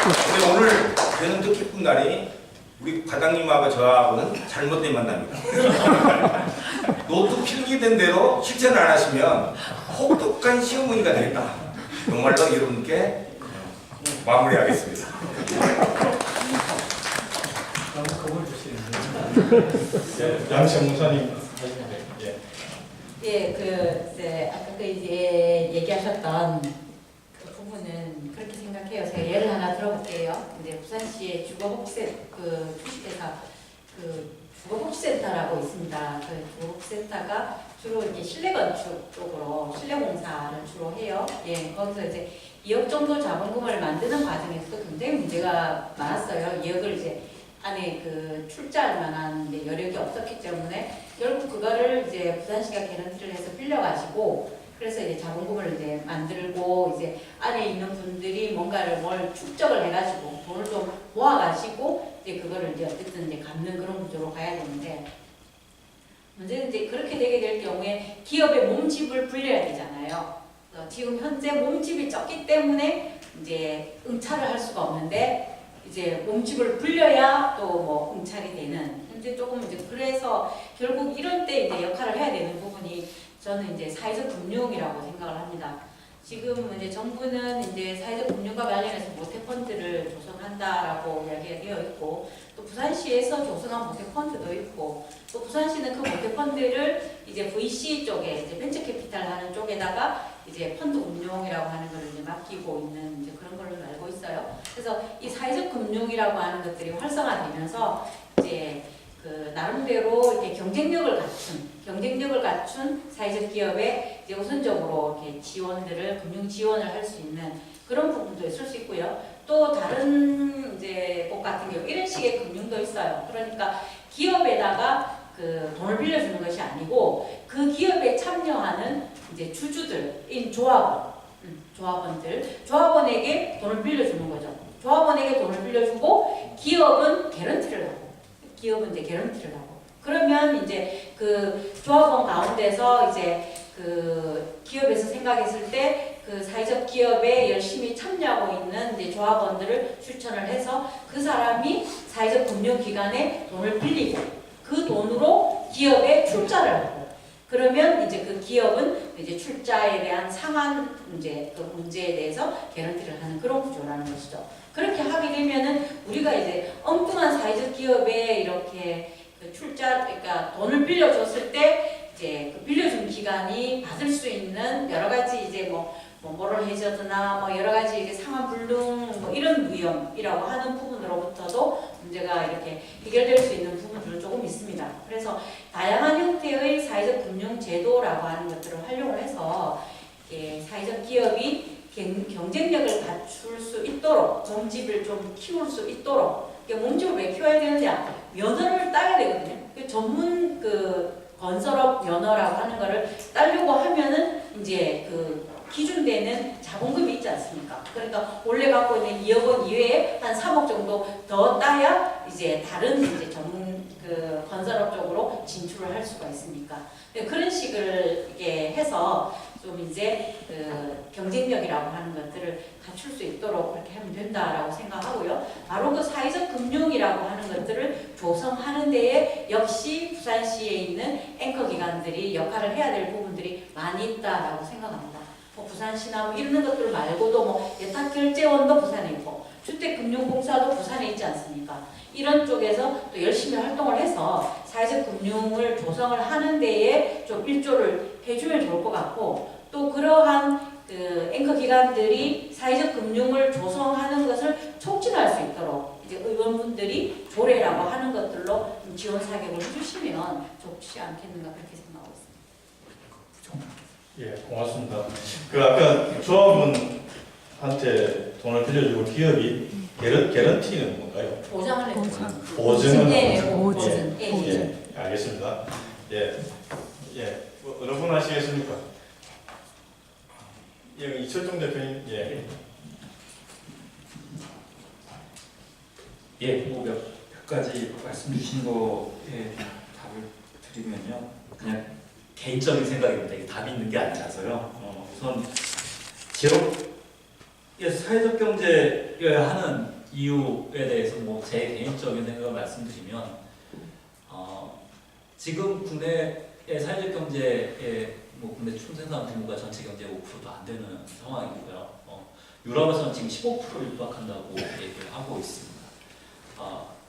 근데 오늘 저는 뜻깊은 날이 우리 과장님하고 저하고는 잘못된 만남입니다. 노트 필기된 대로 실천 안 하시면 혹독한 시어머니가 되겠다. 정말로 여러분께 마무리하겠습니다. 양 세무사님 하시면 돼요. 예. 예, 아까 이제 얘기하셨던 그 부분은 그렇게 생각해요. 제가 예를 하나 들어볼게요. 이제 부산시의 주거복지회사 주거복지센터라고 있습니다. 그 주거복지센터가 주로 이제 실내 건축 쪽으로 실내 공사를 주로 해요. 예, 거기서 이제 2억 정도 자본금을 만드는 과정에서도 굉장히 문제가 많았어요. 2억을 이제 안에 그 출자할 만한 여력이 없었기 때문에 결국 그거를 이제 부산시가 개런티를 해서 빌려가지고 그래서 이제 자본금을 이제 만들고 이제 안에 있는 분들이 뭔가를 뭘 축적을 해가지고 돈을 좀 모아가지고 이제 그거를 이제 어쨌든 이제 갚는 그런 구조로 가야 되는데 문제는 이제 그렇게 되게 될 경우에 기업의 몸집을 불려야 되잖아요. 지금 현재 몸집이 적기 때문에 이제 응찰을 할 수가 없는데 이제 몸집을 불려야 또 뭐 응찰이 되는 현재 조금 이제 그래서 결국 이런 때 이제 역할을 해야 되는 부분이 저는 이제 사회적 금융이라고 생각을 합니다. 지금 이제 정부는 이제 사회적 금융과 관련해서 모태펀드를 조성한다라고 이야기가 되어 있고 또 부산시에서 조성한 모태펀드도 있고 또 부산시는 그 모태펀드를 이제 VC 쪽에 이제 벤처캐피탈 하는 쪽에다가 이제 펀드 운용이라고 하는 걸 이제 맡기고 있는 이제 그런 걸로 알고 있어요. 그래서 이 사회적 금융이라고 하는 것들이 활성화되면서 이제 그 나름대로 이렇게 경쟁력을 갖춘 사회적 기업에 이제 우선적으로 이렇게 지원들을 금융 지원을 할 수 있는 그런 부분도 있을 수 있고요. 또 다른 이제 곳 같은 경우 이런 식의 금융도 있어요. 그러니까 기업에다가 그 돈을 빌려주는 것이 아니고 그 기업에 참여하는 이제 주주들인 조합원에게 돈을 빌려주는 거죠. 조합원에게 돈을 빌려주고 기업은 개런티를 하고 그러면 이제 그 조합원 가운데서 이제 그 기업에서 생각했을 때 그 사회적 기업에 열심히 참여하고 있는 이제 조합원들을 추천을 해서 그 사람이 사회적 금융기관에 돈을 빌리고 그 돈으로 기업에 출자를 하고 그러면 이제 그 기업은 이제 출자에 대한 상한 그 문제에 대해서 개런티를 하는 그런 구조라는 것이죠. 그렇게 하게 되면은 우리가 이제 엉뚱한 사회적 기업에 이렇게 그 그러니까 돈을 빌려줬을 때 이제 그 빌려준 기관이 받을 수 있는 여러 가지 이제 뭐를 해저드나 뭐 여러 가지 이제 상환 불능 뭐 이런 위험이라고 하는 부분으로부터도 문제가 이렇게 해결될 수 있는 부분들은 조금 있습니다. 그래서 다양한 형태의 사회적 금융 제도라고 하는 것들을 활용을 해서 사회적 기업이 경쟁력을 갖출 수 있도록 몸집을 좀 키울 수 있도록 몸집을 왜 키워야 되느냐 면허를 따야 되거든요. 전문 건설업 면허라고 하는 거를 따려고 하면은 이제 그 기준되는 자본금이 있지 않습니까? 그러니까 원래 갖고 있는 2억 원 이외에 한 3억 정도 더 따야 이제 다른 이제 전문 건설업 쪽으로 진출을 할 수가 있으니까 그런 식을 이게 해서 좀 이제 경쟁력이라고 하는 것들을 것들을 갖출 수 있도록 그렇게 하면 된다라고 생각하고요. 바로 그 사회적 금융이라고 하는 것들을 조성하는 데에 역시 부산시에 있는 앵커 기관들이 역할을 해야 될 부분들이 많이 있다라고 생각합니다. 뭐 부산시나 뭐 이런 것들 말고도 뭐 예탁결제원도 부산에 있고 주택금융공사도 부산에 있지 않습니까? 이런 쪽에서 또 열심히 활동을 해서 사회적 금융을 조성을 하는 데에 좀 일조를 해주면 좋을 것 같고, 또 그러한 그 앵커 기관들이 사회적 금융을 조성하는 것을 촉진할 수 있도록 이제 의원분들이 조례라고 하는 것들로 좀 지원 사격을 해주시면 좋지 않겠는가 그렇게 생각하고 있습니다. 예, 고맙습니다. 그 아까 조합원한테 돈을 빌려주고 기업이 개런티는 뭔가요? 보장을 해주고 보증은 네, 보증. 예. 예, 알겠습니다. 예, 예, 어느 분 하시겠습니까? 예, 이철종 대표님, 예. 예, 뭐 몇 가지 말씀 주신 거에 답을 드리면요. 그냥 개인적인 생각입니다. 이게 답이 있는 게 아니라서요. 우선 지역에서 사회적 경제여야 하는 이유에 대해서 뭐 제 개인적인 생각을 말씀드리면, 지금 국내의 사회적 경제의 뭐 국내 총생산 규모가 전체 경제의 5%도 안 되는 상황이고요. 유럽에서는 지금 15%를 육박한다고 얘기를 하고 있습니다.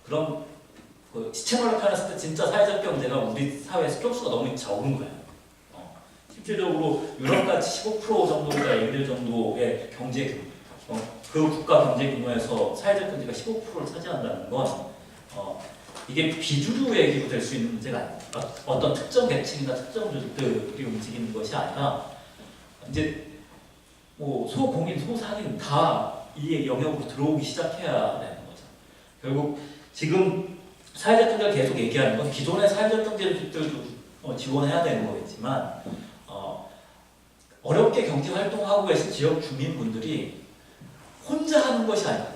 그럼 그 시체말로 표현했을 때 진짜 사회적 경제가 우리 사회에서 쪽수가 너무 적은 거예요. 실질적으로 유럽같이 15% 정도가 예를 정도의 경제 규모, 그 국가 경제 규모에서 사회적 경제가 15%를 차지한다는 건 이게 비주류의 기구 될 수 있는 문제가 아닙니다. 어떤 특정 계층이나 특정 조직들이 움직이는 것이 아니라 이제 뭐 소공인, 소상인 다 이 영역으로 들어오기 시작해야 되는 거죠. 결국 지금 사회적 경제를 계속 얘기하는 건 기존의 사회적 경제들도 지원해야 되는 거겠지만 어렵게 경제 활동하고 계신 지역 주민분들이 혼자 하는 것이 아니라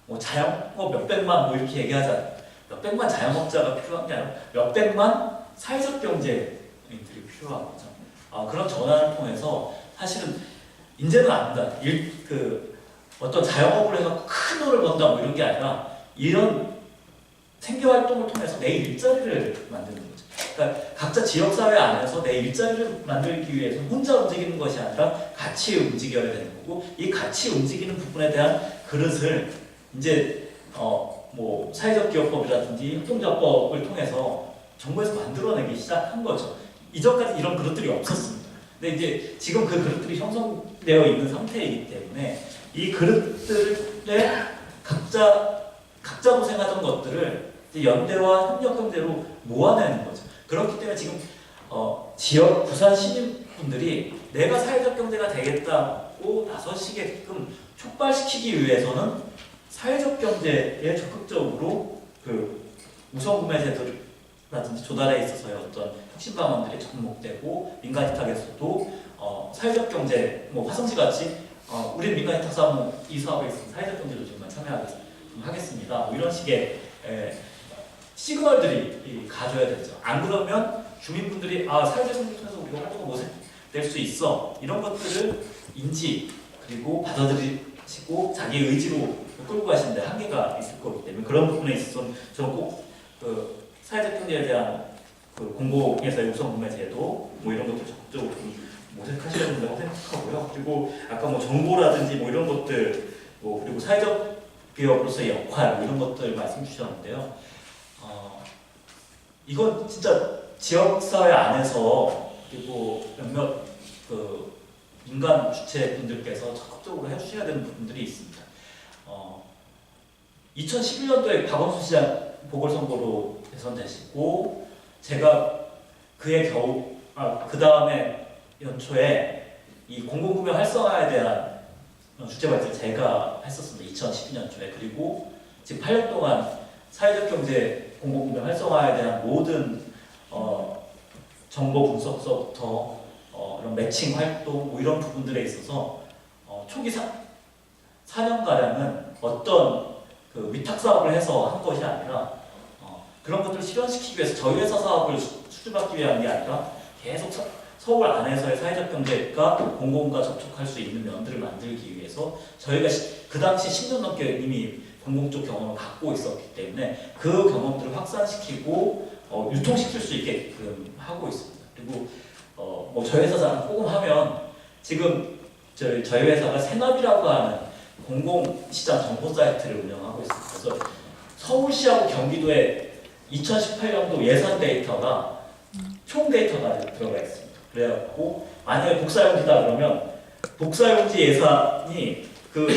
뭐 자영업 몇백만 뭐 이렇게 얘기하잖아요. 몇백만 자영업자가 필요한 게 아니라 몇백만 사회적 경제인들이 필요한 거죠. 그런 전환을 통해서 사실은 이제는 압니다. 어떤 자영업을 해서 큰 돈을 번다 뭐 이런 게 아니라 이런 생계 활동을 통해서 내 일자리를 만드는 거죠. 그러니까 각자 지역사회 안에서 내 일자리를 만들기 위해서 혼자 움직이는 것이 아니라 같이 움직여야 되는 거고, 이 같이 움직이는 부분에 대한 그릇을 이제 뭐 사회적 기업법이라든지 협동조합법을 통해서 정부에서 만들어내기 시작한 거죠. 이전까지 이런 그릇들이 없었습니다. 근데 이제 지금 그 그릇들이 형성되어 있는 상태이기 때문에 이 그릇들에 각자 고생하던 것들을 이제 연대와 협력 경제로 모아내는 거죠. 그렇기 때문에 지금 지역 부산 시민분들이 내가 사회적 경제가 되겠다고 나서시게끔 촉발시키기 위해서는 사회적 경제에 적극적으로 그 우선 구매 제도라든지 조달에 있어서의 어떤 혁신 방안들이 접목되고, 민간 위탁에서도 사회적 경제, 뭐 화성시 같이 우리 민간 위탁 사업은 이 사업에 있어서 사회적 경제 조직만 참여하겠습니다. 뭐 이런 식의 시그널들이 가져야 되죠. 안 그러면 주민분들이 사회적 경제 통해서 우리가 활동을 못낼 수 있어, 이런 것들을 인지 그리고 받아들이시고 자기 의지로 끌고 가시는데 한계가 있을 거기 때문에 그런 부분에 있어서 저는 꼭 그 사회적 경제에 대한 그 공공에서의 우선 구매 제도 뭐 이런 것들 적극적으로 모색하셔야 된다고 생각하고요. 그리고 아까 뭐 정보라든지 뭐 이런 것들, 뭐 그리고 사회적 기업으로서의 역할 뭐 이런 것들 말씀 주셨는데요. 이건 진짜 지역사회 안에서 그리고 몇몇 그 민간 주체분들께서 적극적으로 해주셔야 되는 부분들이 있습니다. 2011년도에 박원순 시장 보궐선거로 대선되시고, 제가 그해 겨우 그 다음에 연초에 이 공공구매 활성화에 대한 주체발제를 제가 했었습니다. 2012년 초에. 그리고 지금 8년 동안 사회적 경제 공공구매 활성화에 대한 모든 정보 분석서부터 이런 매칭 활동 뭐 이런 부분들에 있어서 초기 4년가량은 어떤 그 위탁 사업을 해서 한 것이 아니라 그런 것들을 실현시키기 위해서 저희 회사 사업을 수주받기 위한 게 아니라 계속 서울 안에서의 사회적 경제가 공공과 접촉할 수 있는 면들을 만들기 위해서 저희가 그 당시 10년 넘게 이미 공공 쪽 경험을 갖고 있었기 때문에 그 경험들을 확산시키고 유통시킬 수 있게끔 하고 있습니다. 그리고 뭐 저희 회사랑 포함하면 지금 저희 회사가 세납이라고 하는 공공시장 정보 사이트를 운영하고 있습니다. 그래서 서울시하고 경기도의 2018년도 예산 데이터가 총 데이터가 들어가 있습니다. 그래갖고 만약에 복사용지다 그러면 복사용지 예산이 그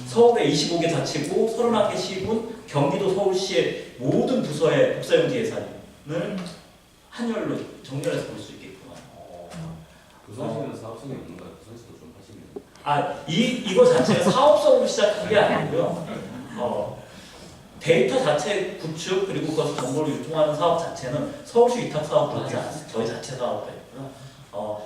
서울의 25개 자치구, 31개 시군, 경기도 서울시의 모든 부서의 복사용지 예산을 한열로 정렬해서 볼 수 있겠구만. 부산시는 사업성이 없는가요? 부산시도 좀 하시면. 이거 자체가 사업성으로 시작한 게 아니고요. 데이터 자체 구축 그리고 그것을 정보를 유통하는 사업 자체는 서울시 위탁 사업을 하지 않습니다. 저희 자체 사업도 있고요.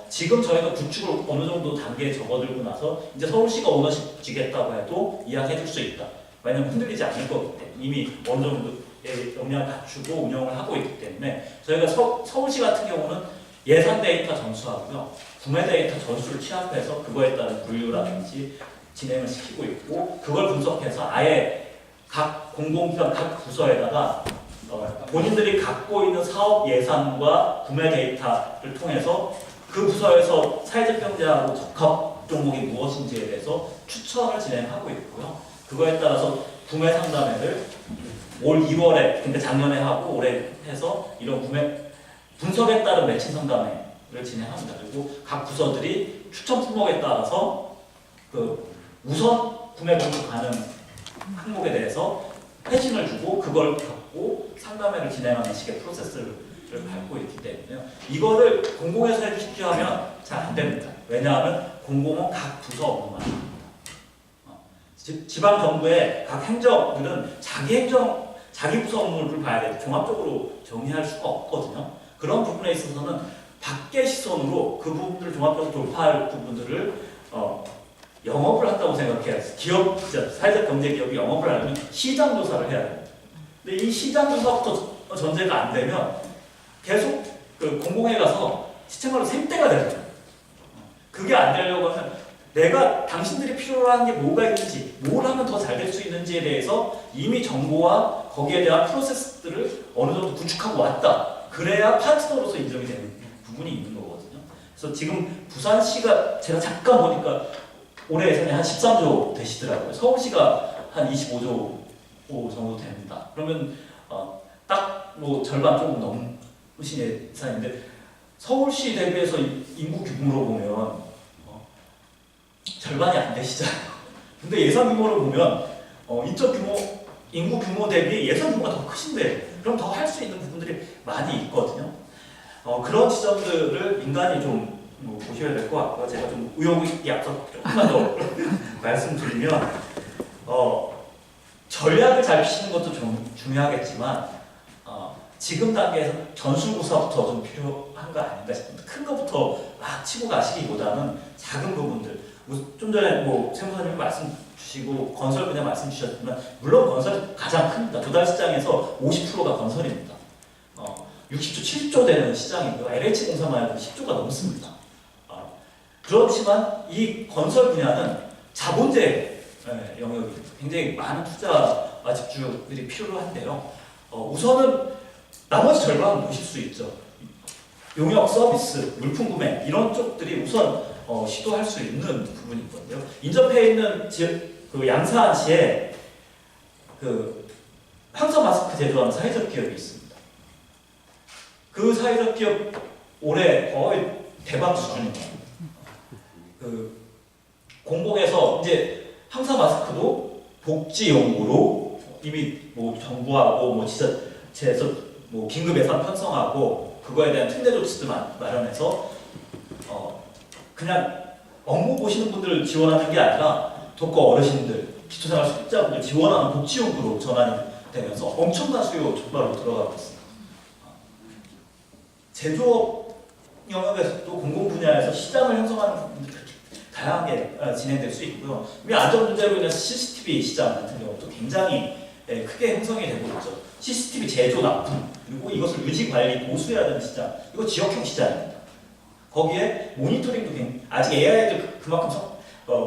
지금 저희가 구축을 어느 정도 단계에 접어들고 나서 이제 서울시가 오너십 지겠다고 해도 이양해줄 수 있다. 왜냐면 흔들리지 않을 거기 때문에 이미 어느 정도의 역량을 갖추고 운영을 하고 있기 때문에 저희가 서울시 같은 경우는 예산 데이터 전수하고요. 구매 데이터 전수를 취합해서 그거에 따른 분류라든지 진행을 시키고 있고 그걸 분석해서 아예 각 공공기관 각 부서에다가 본인들이 갖고 있는 사업 예산과 구매 데이터를 통해서 그 부서에서 사회적 경제하고 적합 종목이 무엇인지에 대해서 추천을 진행하고 있고요. 그거에 따라서 구매 상담회를 올 2월에 그러니까 작년에 하고 올해 해서 이런 구매 분석에 따른 매칭 상담회를 진행합니다. 그리고 각 부서들이 추천 품목에 따라서 그 우선 구매 공급 가능 항목에 대해서 회신을 주고 그걸 갖고 상담회를 진행하는 식의 프로세스를 밟고 있기 때문에요. 이거를 공공에서 해주십시오 하면 잘 안 됩니다. 왜냐하면 공공은 각 부서 업무만 합니다. 지방 정부의 각 행정들은 자기 부서 업무를 봐야 돼요. 종합적으로 정리할 수가 없거든요. 그런 부분에 있어서는 밖의 시선으로 그 부분들을 종합적으로 돌파할 부분들을 영업을 한다고 생각해요. 기업, 사회적 경제 기업이 영업을 하려면 시장 조사를 해야 됩니다. 근데 이 시장 조사부터 전제가 안 되면 계속 그 공공에 가서 시청으로 생떼가 되죠. 그게 안 되려고 하면 내가 당신들이 필요로 하는 게 뭐가 있는지, 뭘 하면 더 잘 될 수 있는지에 대해서 이미 정보와 거기에 대한 프로세스들을 어느 정도 구축하고 왔다. 그래야 파트너로서 인정이 되는 부분이 있는 거거든요. 그래서 지금 부산시가 제가 잠깐 보니까 올해 예산이 한 13조 되시더라고요. 서울시가 한 25조 정도 됩니다. 그러면 딱 뭐 절반 조금 넘으신 예산인데 서울시 대비해서 인구 규모로 보면 절반이 안 되시잖아요. 근데 예산 규모로 보면 인적 규모, 인구 규모 대비 예산 규모가 더 크신데 그럼 더 할 수 있는 부분들이 많이 있거든요. 그런 지점들을 민간이 좀 보셔야 될 것 같고요. 제가 좀 의욕이 앞서 조금만 더 말씀드리면 전략을 잘 피시는 것도 좀 중요하겠지만 지금 단계에서 전술구사부터 좀 필요한 거 아닌가 싶습니다. 큰 거부터 막 치고 가시기보다는 작은 부분들 좀 전에 뭐 세무사님이 말씀 주시고 건설 분야 말씀 주셨지만 물론 건설이 가장 큽니다. 도달시장에서 50%가 건설입니다. 60조, 70조 되는 시장이고요. LH공사만 해도 10조가 넘습니다. 그렇지만 이 건설 분야는 자본재 영역이 굉장히 많은 투자와 집중들이 필요한데요. 우선은 나머지 절반은 보실 수 있죠. 용역, 서비스, 물품 구매 이런 쪽들이 우선 시도할 수 있는 부분이 있거든요. 인접해 있는 그 양산시에 그 항상 마스크 제조하는 사회적 기업이 있습니다. 그 사회적 기업 올해 거의 대박 수준입니다. 그 공공에서 이제 항사 마스크도 복지용으로 이미 뭐 정부하고 뭐 지자체에서 뭐 긴급 예산 편성하고 그거에 대한 특례 조치들 마련해서 그냥 업무 보시는 분들을 지원하는 게 아니라 독거 어르신들, 기초생활 수급자분들 지원하는 복지용으로 전환이 되면서 엄청난 수요 촉발로 들어가고 있습니다. 제조업 영역에서도 공공 분야에서 시장을 형성하는 부분들이 다양하게 진행될 수 있고요. 안전 문제로 인해서 CCTV 시장 같은 경우도 굉장히 크게 형성이 되고 있죠. CCTV 제조 납품 그리고 이것을 유지 관리 보수해야 되는 시장, 이거 지역형 시장입니다. 거기에 모니터링도 아직 AI도 그만큼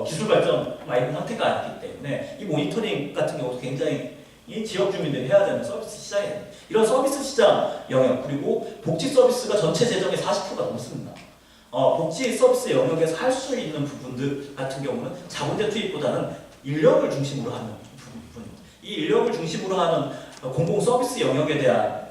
기술 발전 많이 된 상태가 아니기 때문에 이 모니터링 같은 경우도 굉장히 이 지역 주민들이 해야 되는 서비스 시장이에요. 이런 서비스 시장 영역 그리고 복지 서비스가 전체 재정의 40%가 넘습니다. 복지 서비스 영역에서 할 수 있는 부분들 같은 경우는 자본재 투입보다는 인력을 중심으로 하는 부분입니다. 이 인력을 중심으로 하는 공공 서비스 영역에 대한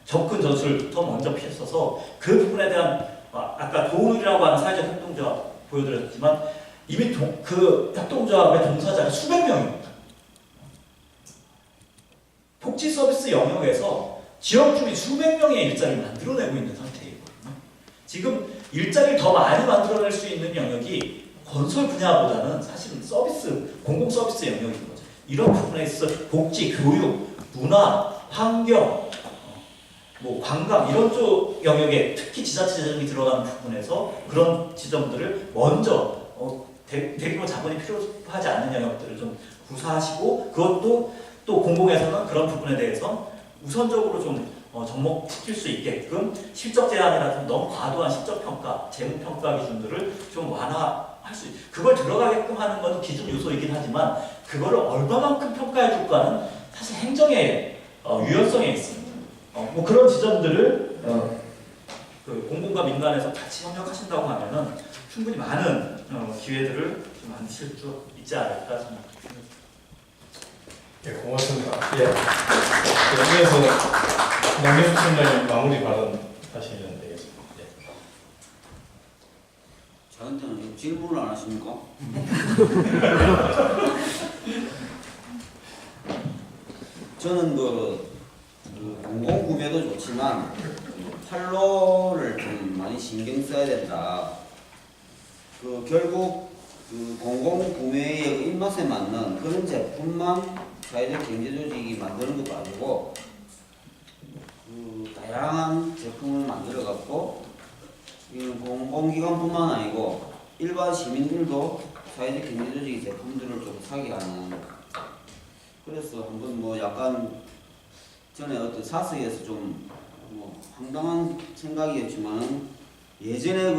접근 전술을 더 먼저 피했어서 그 부분에 대한 아까 도우르라고 하는 사회적 협동조합 보여드렸지만 이미 그 협동조합의 동사자가 수백 명입니다. 복지 서비스 영역에서 지역 주민 수백 명의 일자리를 만들어내고 있는 상태이거든요. 지금 일자리를 더 많이 만들어낼 수 있는 영역이 건설 분야보다는 사실은 공공 서비스 영역인 거죠. 이런 부분에 있어서 복지, 교육, 문화, 환경, 관광 이런 쪽 영역에 특히 지자체 재정이 들어가는 부분에서 그런 지점들을 먼저 대규모 자본이 필요하지 않는 영역들을 좀 구사하시고 그것도 또 공공에서는 그런 부분에 대해서 우선적으로 좀 접목시킬 수 있게끔 실적 제한이라든지 너무 과도한 실적 평가, 재무 평가 기준들을 좀 완화할 수 그걸 들어가게끔 하는 것은 기준 요소이긴 하지만 그거를 얼마만큼 평가해 줄까는 사실 행정의 유연성에 있습니다. 그런 지점들을 그 공공과 민간에서 같이 협력하신다고 하면은 충분히 많은 기회들을 좀 만드실 수 있지 않을까 생각합니다. 예, 고맙습니다. 예. 여기에서 남경수 총장님 마무리 발언 하시면 되겠습니다. 예. 저한테는 질문을 안 하십니까? 저는 공공 구매도 좋지만 판로를 좀 많이 신경 써야 된다. 결국 공공 구매의 입맛에 맞는 그런 제품만 사회적 경제 조직이 만드는 것도 아니고 다양한 제품을 만들어 갖고 공공기관뿐만 아니고 일반 시민들도 사회적 경제 조직의 제품들을 좀 사게 하는. 그래서 한번 약간 전에 어떤 사스에서 좀 황당한 생각이었지만은 예전에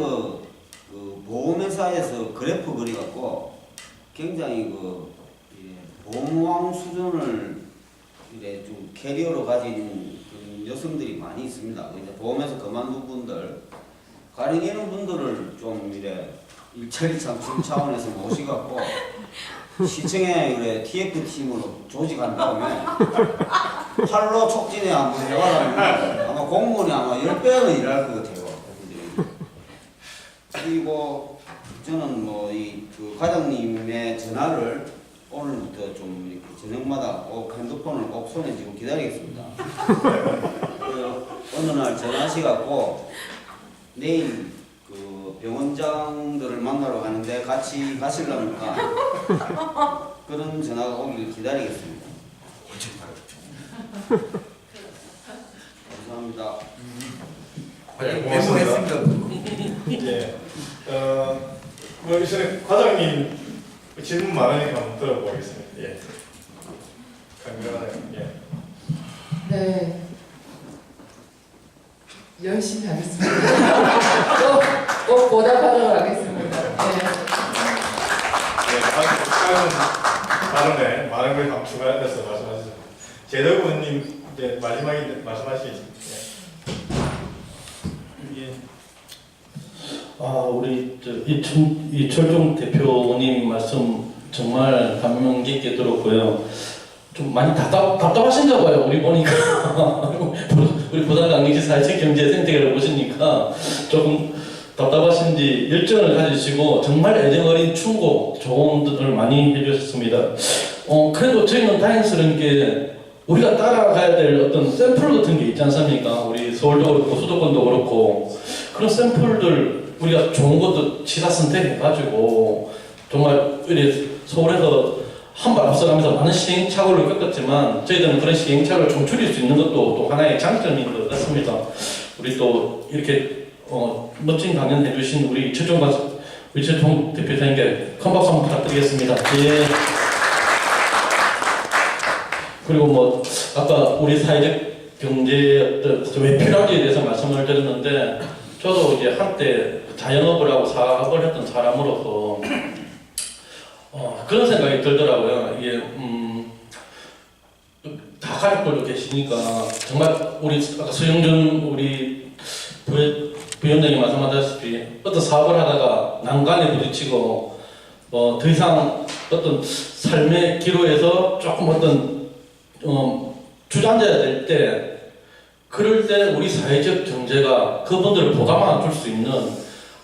보험회사에서 그래프 그려갖고 굉장히 보험왕 수준을 이래 좀 캐리어로 가진 여성들이 많이 있습니다. 이제 보험에서 그만둔 분들, 가령 이런 분들을 좀 이래 일자리 창출 차원에서 모시갖고 시청에 그래 TF 팀으로 조직한 다음에 팔로 촉진에 한번 해봐라면 아마 공무원이 아마 10배는 일할 것 같아요. 그리고 저는 그 과장님의 전화를 오늘부터 좀 이렇게 저녁마다 꼭 핸드폰을 꼭 손에 쥐고 기다리겠습니다. 어느 날 전화하셔갖고 내일 병원장들을 만나러 가는데 같이 가시려니까 그런 전화가 오길 기다리겠습니다. 감사합니다. 고맙습니다. 예. 이전에 과장님 질문 많으니까 한번 들어보겠습니다. 예. 예. 네. 열심히 하겠습니다. 꼭 보답하도록 하겠습니다. 네. 다른데 많은 걸 추가해서 말씀하시죠. 제도 의원님 이제 마지막에 말씀하시죠. 예. 우리 이철종 대표님 말씀 정말 감명 깊게 들었고요. 좀 많이 답답하신가 봐요. 우리 보니까 우리 부산강릉시 사회적경제센터를 보시니까 조금 답답하신지 열정을 가지시고 정말 애정 어린 충고 조언들을 많이 해주셨습니다. 그래도 저희는 다행스러운 게 우리가 따라가야 될 어떤 샘플 같은 게 있지 않습니까? 우리 서울도 그렇고 수도권도 그렇고 그런 샘플들 우리가 좋은 것도 취사 선택해가지고 정말 우리 서울에서 한 발 앞서가면서 많은 시행착오를 겪었지만 저희들은 그런 시행착오를 좀 줄일 수 있는 것도 또 하나의 장점인 것 같습니다. 우리 또 이렇게 멋진 강연 해주신 우리 이철종 대표님께 큰 박수 한번 부탁드리겠습니다. 예. 그리고 아까 우리 사회적 경제 왜 필요한지에 대해서 말씀을 드렸는데 저도 이제 한때 자영업을 하고 사업을 했던 사람으로서 그런 생각이 들더라고요. 이게 다 가족들도 계시니까 정말 우리 아까 서영준 우리 부위원장이 말씀하셨다시피 어떤 사업을 하다가 난간에 부딪히고 더 이상 어떤 삶의 기로에서 조금 어떤 주저앉아야 될 때 그럴 때 우리 사회적 경제가 그분들을 보담아 줄 수 있는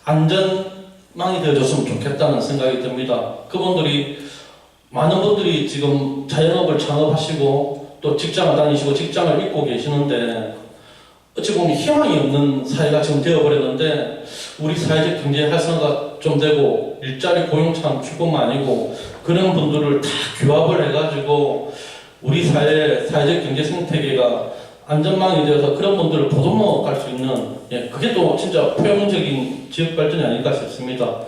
안전망이 되어줬으면 좋겠다는 생각이 듭니다. 그분들이 많은 분들이 지금 자영업을 창업하시고 또 직장을 다니시고 직장을 잊고 계시는데 어찌 보면 희망이 없는 사회가 지금 되어버렸는데 우리 사회적 경제 활성화가 좀 되고 일자리 고용 창출뿐만 아니고 그런 분들을 다 규합을 해가지고 우리 사회적 경제 생태계가 안전망이 되어서 그런 분들을 보듬어 갈 수 있는 그게 또 진짜 포용적인 지역 발전이 아닐까 싶습니다.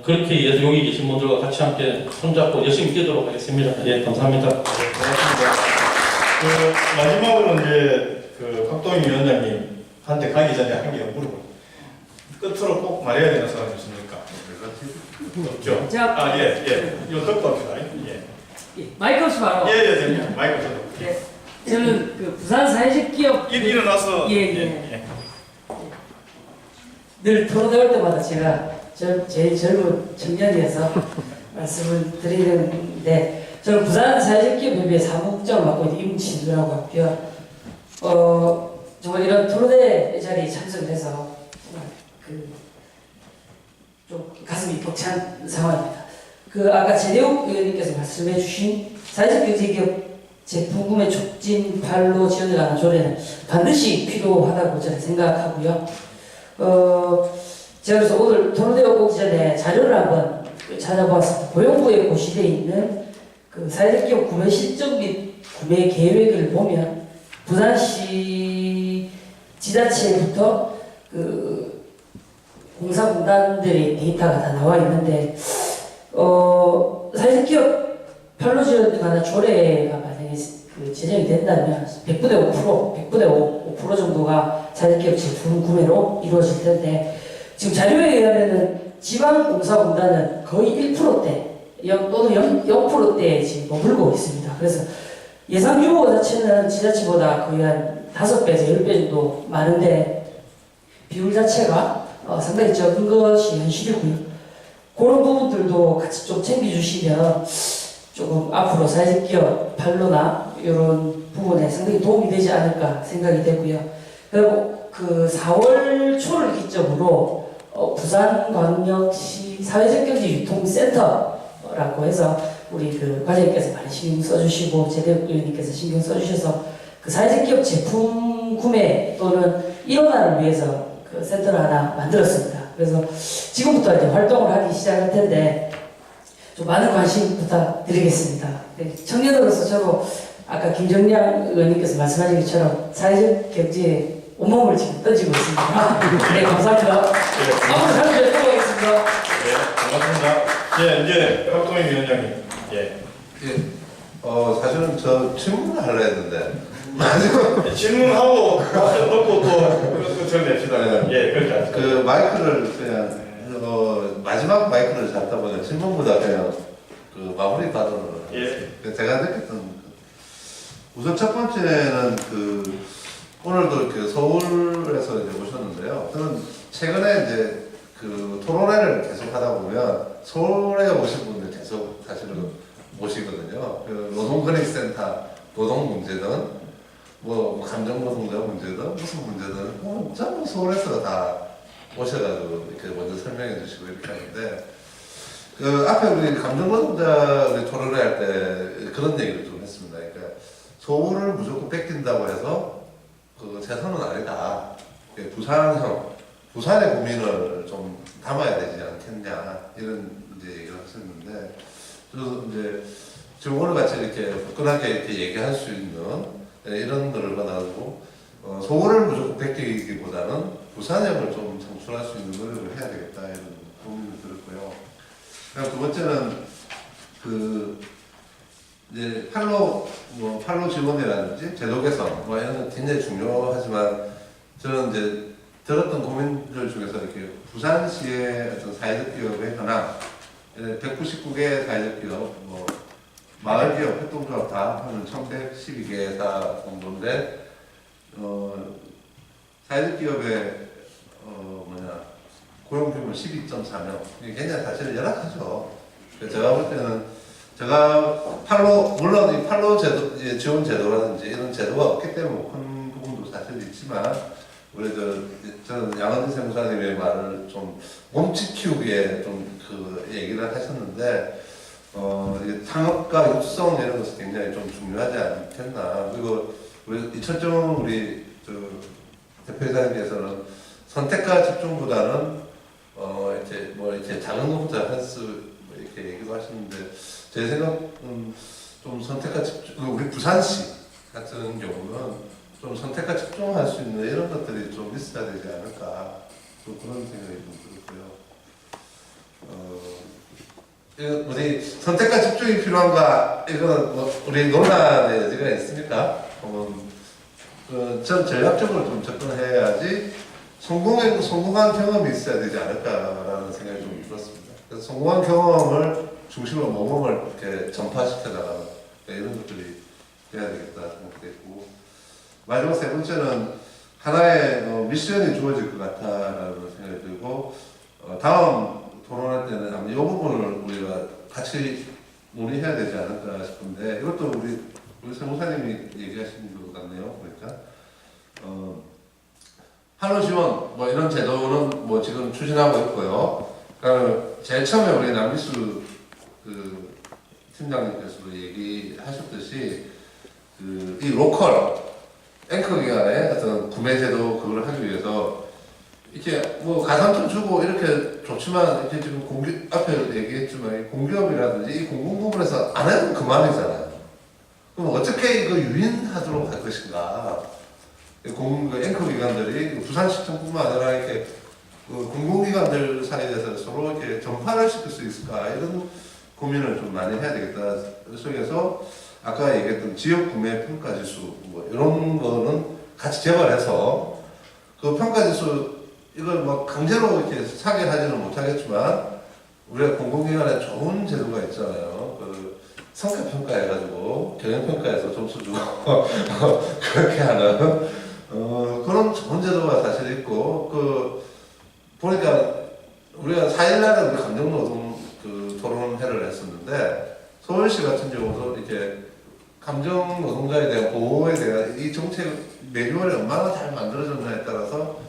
그렇게 위해서 여기 계신 분들과 같이 함께 손잡고 열심히 뛰도록 하겠습니다. 감사합니다. 고맙습니다. 마지막으로 이제 박동희 위원장님한테 가기 전에 한 개 물어볼게요. 끝으로 꼭 말해야 되는 사람 있습니까? 없죠? 이거 듣고 합시다. 마이크 없이 바로. 마이크 좀. 네. 저는 그 부산 사회적 기업 일어나서. 늘 토론할 때마다 제가 제일 젊은 청년이어서 말씀을 드리는데 저는 부산 사회적 기업협의회 사무국장을 맡고 있는 임진두라고 하고요. 정말 이런 토론회 자리에 참석해서 정말 좀 가슴이 벅찬 상황입니다. 아까 제대욱 의원님께서 말씀해주신 사회적 경제기업 제품 구매 촉진 판로 지원에 관한 조례는 반드시 필요하다고 저는 생각하고요. 제가 그래서 오늘 토론회 오기 전에 자료를 한번 찾아보았습니다. 고용부에 고시되어 있는 사회적 기업 구매 실적 및 구매 계획을 보면 부산시 지자체부터 공사공단들의 데이터가 다 나와 있는데 사회적 기업 판로 지원에 관한 조례가 만약에 제정이 된다면 100분의 5% 정도가 사회적 기업 제품 구매로 이루어질 텐데 지금 자료에 의하면은 지방공사공단은 거의 1%대 또는 0%대에 지금 머물고 있습니다. 그래서 예상 규모 자체는 지자체보다 거의 한 5배에서 10배 정도 많은데 비율 자체가 상당히 적은 것이 현실이고요. 그런 부분들도 같이 좀 챙겨주시면 조금 앞으로 사회적 기업 판로나 이런 부분에 상당히 도움이 되지 않을까 생각이 되고요. 그리고 4월 초를 기점으로 부산광역시 사회적경제유통센터라고 해서 우리 과장님께서 많이 신경 써주시고 제대욱 의원님께서 신경 써주셔서 사회적 기업 제품 구매 또는 일원화를 위해서 센터를 하나 만들었습니다. 그래서 지금부터 이제 활동을 하기 시작할 텐데 좀 많은 관심 부탁드리겠습니다. 청년으로서 저도 아까 김정량 의원님께서 말씀하신 것처럼 사회적 경제에 온몸을 지금 던지고 있습니다. 네, 감사합니다. 앞으로 잘 뵙도록하겠습니다. 반갑습니다. 이제 박동희 위원장님. 사실은 저 질문을 하려 했는데 질문하고 넣고 또 정리합시다. 그렇게 마이크를 그냥 마지막 마이크를 잡다 보니까 질문보다 그냥 마무리 발언을 제가 느꼈던 우선 첫 번째는 오늘도 이렇게 서울에서 이제 오셨는데요. 저는 최근에 이제 토론회를 계속 하다 보면 서울에 오신 분들 계속 사실은 모시거든요. 노동권익센터 노동 문제든 감정노동자 문제든 무슨 문제든 전부 서울에서 다 오셔가지고 이렇게 먼저 설명해 주시고 이렇게 하는데 앞에 우리 감정노동자 우리 토론회 할 때 그런 얘기를 좀 했습니다. 그러니까 서울을 무조건 뺏긴다고 해서 최선은 아니다. 부산의 고민을 좀 담아야 되지 않겠냐 이런 이제 얘기를 하셨는데 저도 이제 지금 오늘 같이 이렇게 화끈하게 이렇게 얘기할 수 있는 이런 거를 가지고 서울을 무조건 뺏기기보다는 부산역을 좀 창출할 수 있는 노력을 해야 되겠다 이런 고민을 들었고요. 그리고 두 번째는 이제 판로 지원이라든지 제도 개선 이런 건 굉장히 중요하지만 저는 이제 들었던 고민들 중에서 이렇게 부산시의 어떤 사회적 기업의 현황, 199개 사회적 기업, 뭐 마을 기업, 협동조합 다 하면 1112개사 정도인데 사회적 기업의 고용 규모 12.4명. 이게 굉장히 사실 열악하죠. 제가 볼 때는 제가 물론 이 팔로 제도, 지원 제도라든지 이런 제도가 없기 때문에 큰 부분도 사실 있지만 우리 저는 양원진 세무사님의 말을 좀 몸집 키우기에 좀 그 얘기를 하셨는데 이게 창업과 육성 이런 것이 굉장히 좀 중요하지 않겠나. 그리고 우리 이철종 우리 대표이사님께서는 선택과 집중보다는 이제 작은 것부터 할수 이렇게 얘기도 하시는데 제 생각은 좀 선택과 집중, 우리 부산시 같은 경우는 좀 선택과 집중할 수 있는 이런 것들이 좀 있어야 되지 않을까 또 그런 생각이 좀 들고요. 우리 선택과 집중이 필요한가 이거는 뭐 우리 논란의 여지가 있으니까 전 전략적으로 좀 접근해야지 성공한 경험이 있어야 되지 않을까라는 생각이 좀 들었습니다. 그래서 성공한 경험을 중심으로 모범을 이렇게 전파시켜 나가는 이런 것들이 돼야 되겠다 생각했고 마지막 세 번째는 하나의 미션이 주어질 것 같다라는 생각이 들고 다음 토론할 때는 아마 이 부분을 우리가 같이 논의해야 되지 않을까 싶은데 이것도 우리 세무사님이 얘기하신 것 같네요. 그러니까 한우 지원 뭐 이런 제도는 뭐 지금 추진하고 있고요. 제일 처음에 우리 남기수 팀장님께서도 얘기하셨듯이 이 로컬 앵커 기관의 어떤 구매 제도 그걸 하기 위해서 이렇게 뭐 가산점 주고 이렇게 좋지만 이렇게 지금 앞에 얘기했지만 공기업이라든지 이 공공부문에서 안 해도 그만이잖아요. 그럼 어떻게 이거 유인하도록 할 것인가? 앵커 기관들이 부산시청뿐만 아니라 이렇게 공공기관들 사이에서 서로 이렇게 전파를 시킬 수 있을까 이런 고민을 좀 많이 해야 되겠다. 속에서 아까 얘기했던 지역 구매 평가지수 뭐 이런 거는 같이 개발해서 그 평가지수 이걸 뭐 강제로 이렇게 사게 하지는 못하겠지만 우리가 공공기관에 좋은 제도가 있잖아요. 성격 평가해가지고 경영 평가에서 점수 주고 그렇게 하는 그런 좋은 제도가 사실 있고 보니까 우리가 4일날에 우리 감정노동 토론회를 했었는데 서울시 같은 경우도 이렇게 감정노동자에 대한 보호에 대한 이 정책 매뉴얼이 얼마나 잘 만들어졌냐에 따라서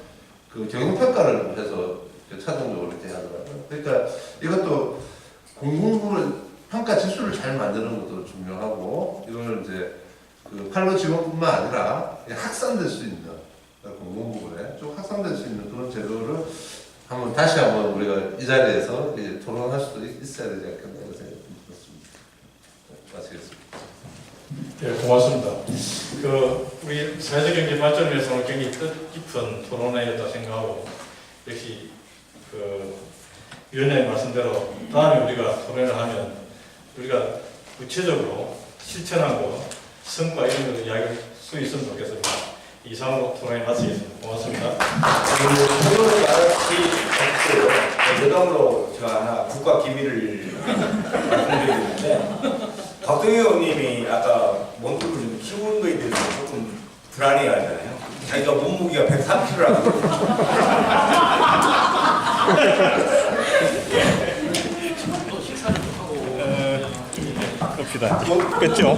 경영평가를 해서 차등적으로 이렇게 하더라고요. 그러니까 이것도 공공부를 평가 지수를 잘 만드는 것도 중요하고 이걸 이제 팔로 지원뿐만 아니라 확산될 수 있는 공공부문에 쭉 확산될 수 있는 그런 제도를 다시 한번 우리가 이 자리에서 토론할 수도 있어야 되지 않겠나 이런 생각이 들었습니다. 마치겠습니다. 네, 고맙습니다. 우리 사회적 경제 발전을 위해서는 굉장히 뜻깊은 토론회였다 생각하고 역시 위원장님 말씀대로 다음에 우리가 토론을 하면 우리가 구체적으로 실천하고 성과 이런 것을 이야기할 수 있으면 좋겠습니다. 이상으로 토론회 마치겠습니다. 고맙습니다. 오늘 말씀이 여담으로 제가 하나 국가 기밀을 말씀드리는데 박동희 의원님이 아까 몸집을 좀 키우는 거에 대해서 조금 불안해야 하잖아요. 자기가 몸무게가 130kg라고. 봅시다. 뺐죠?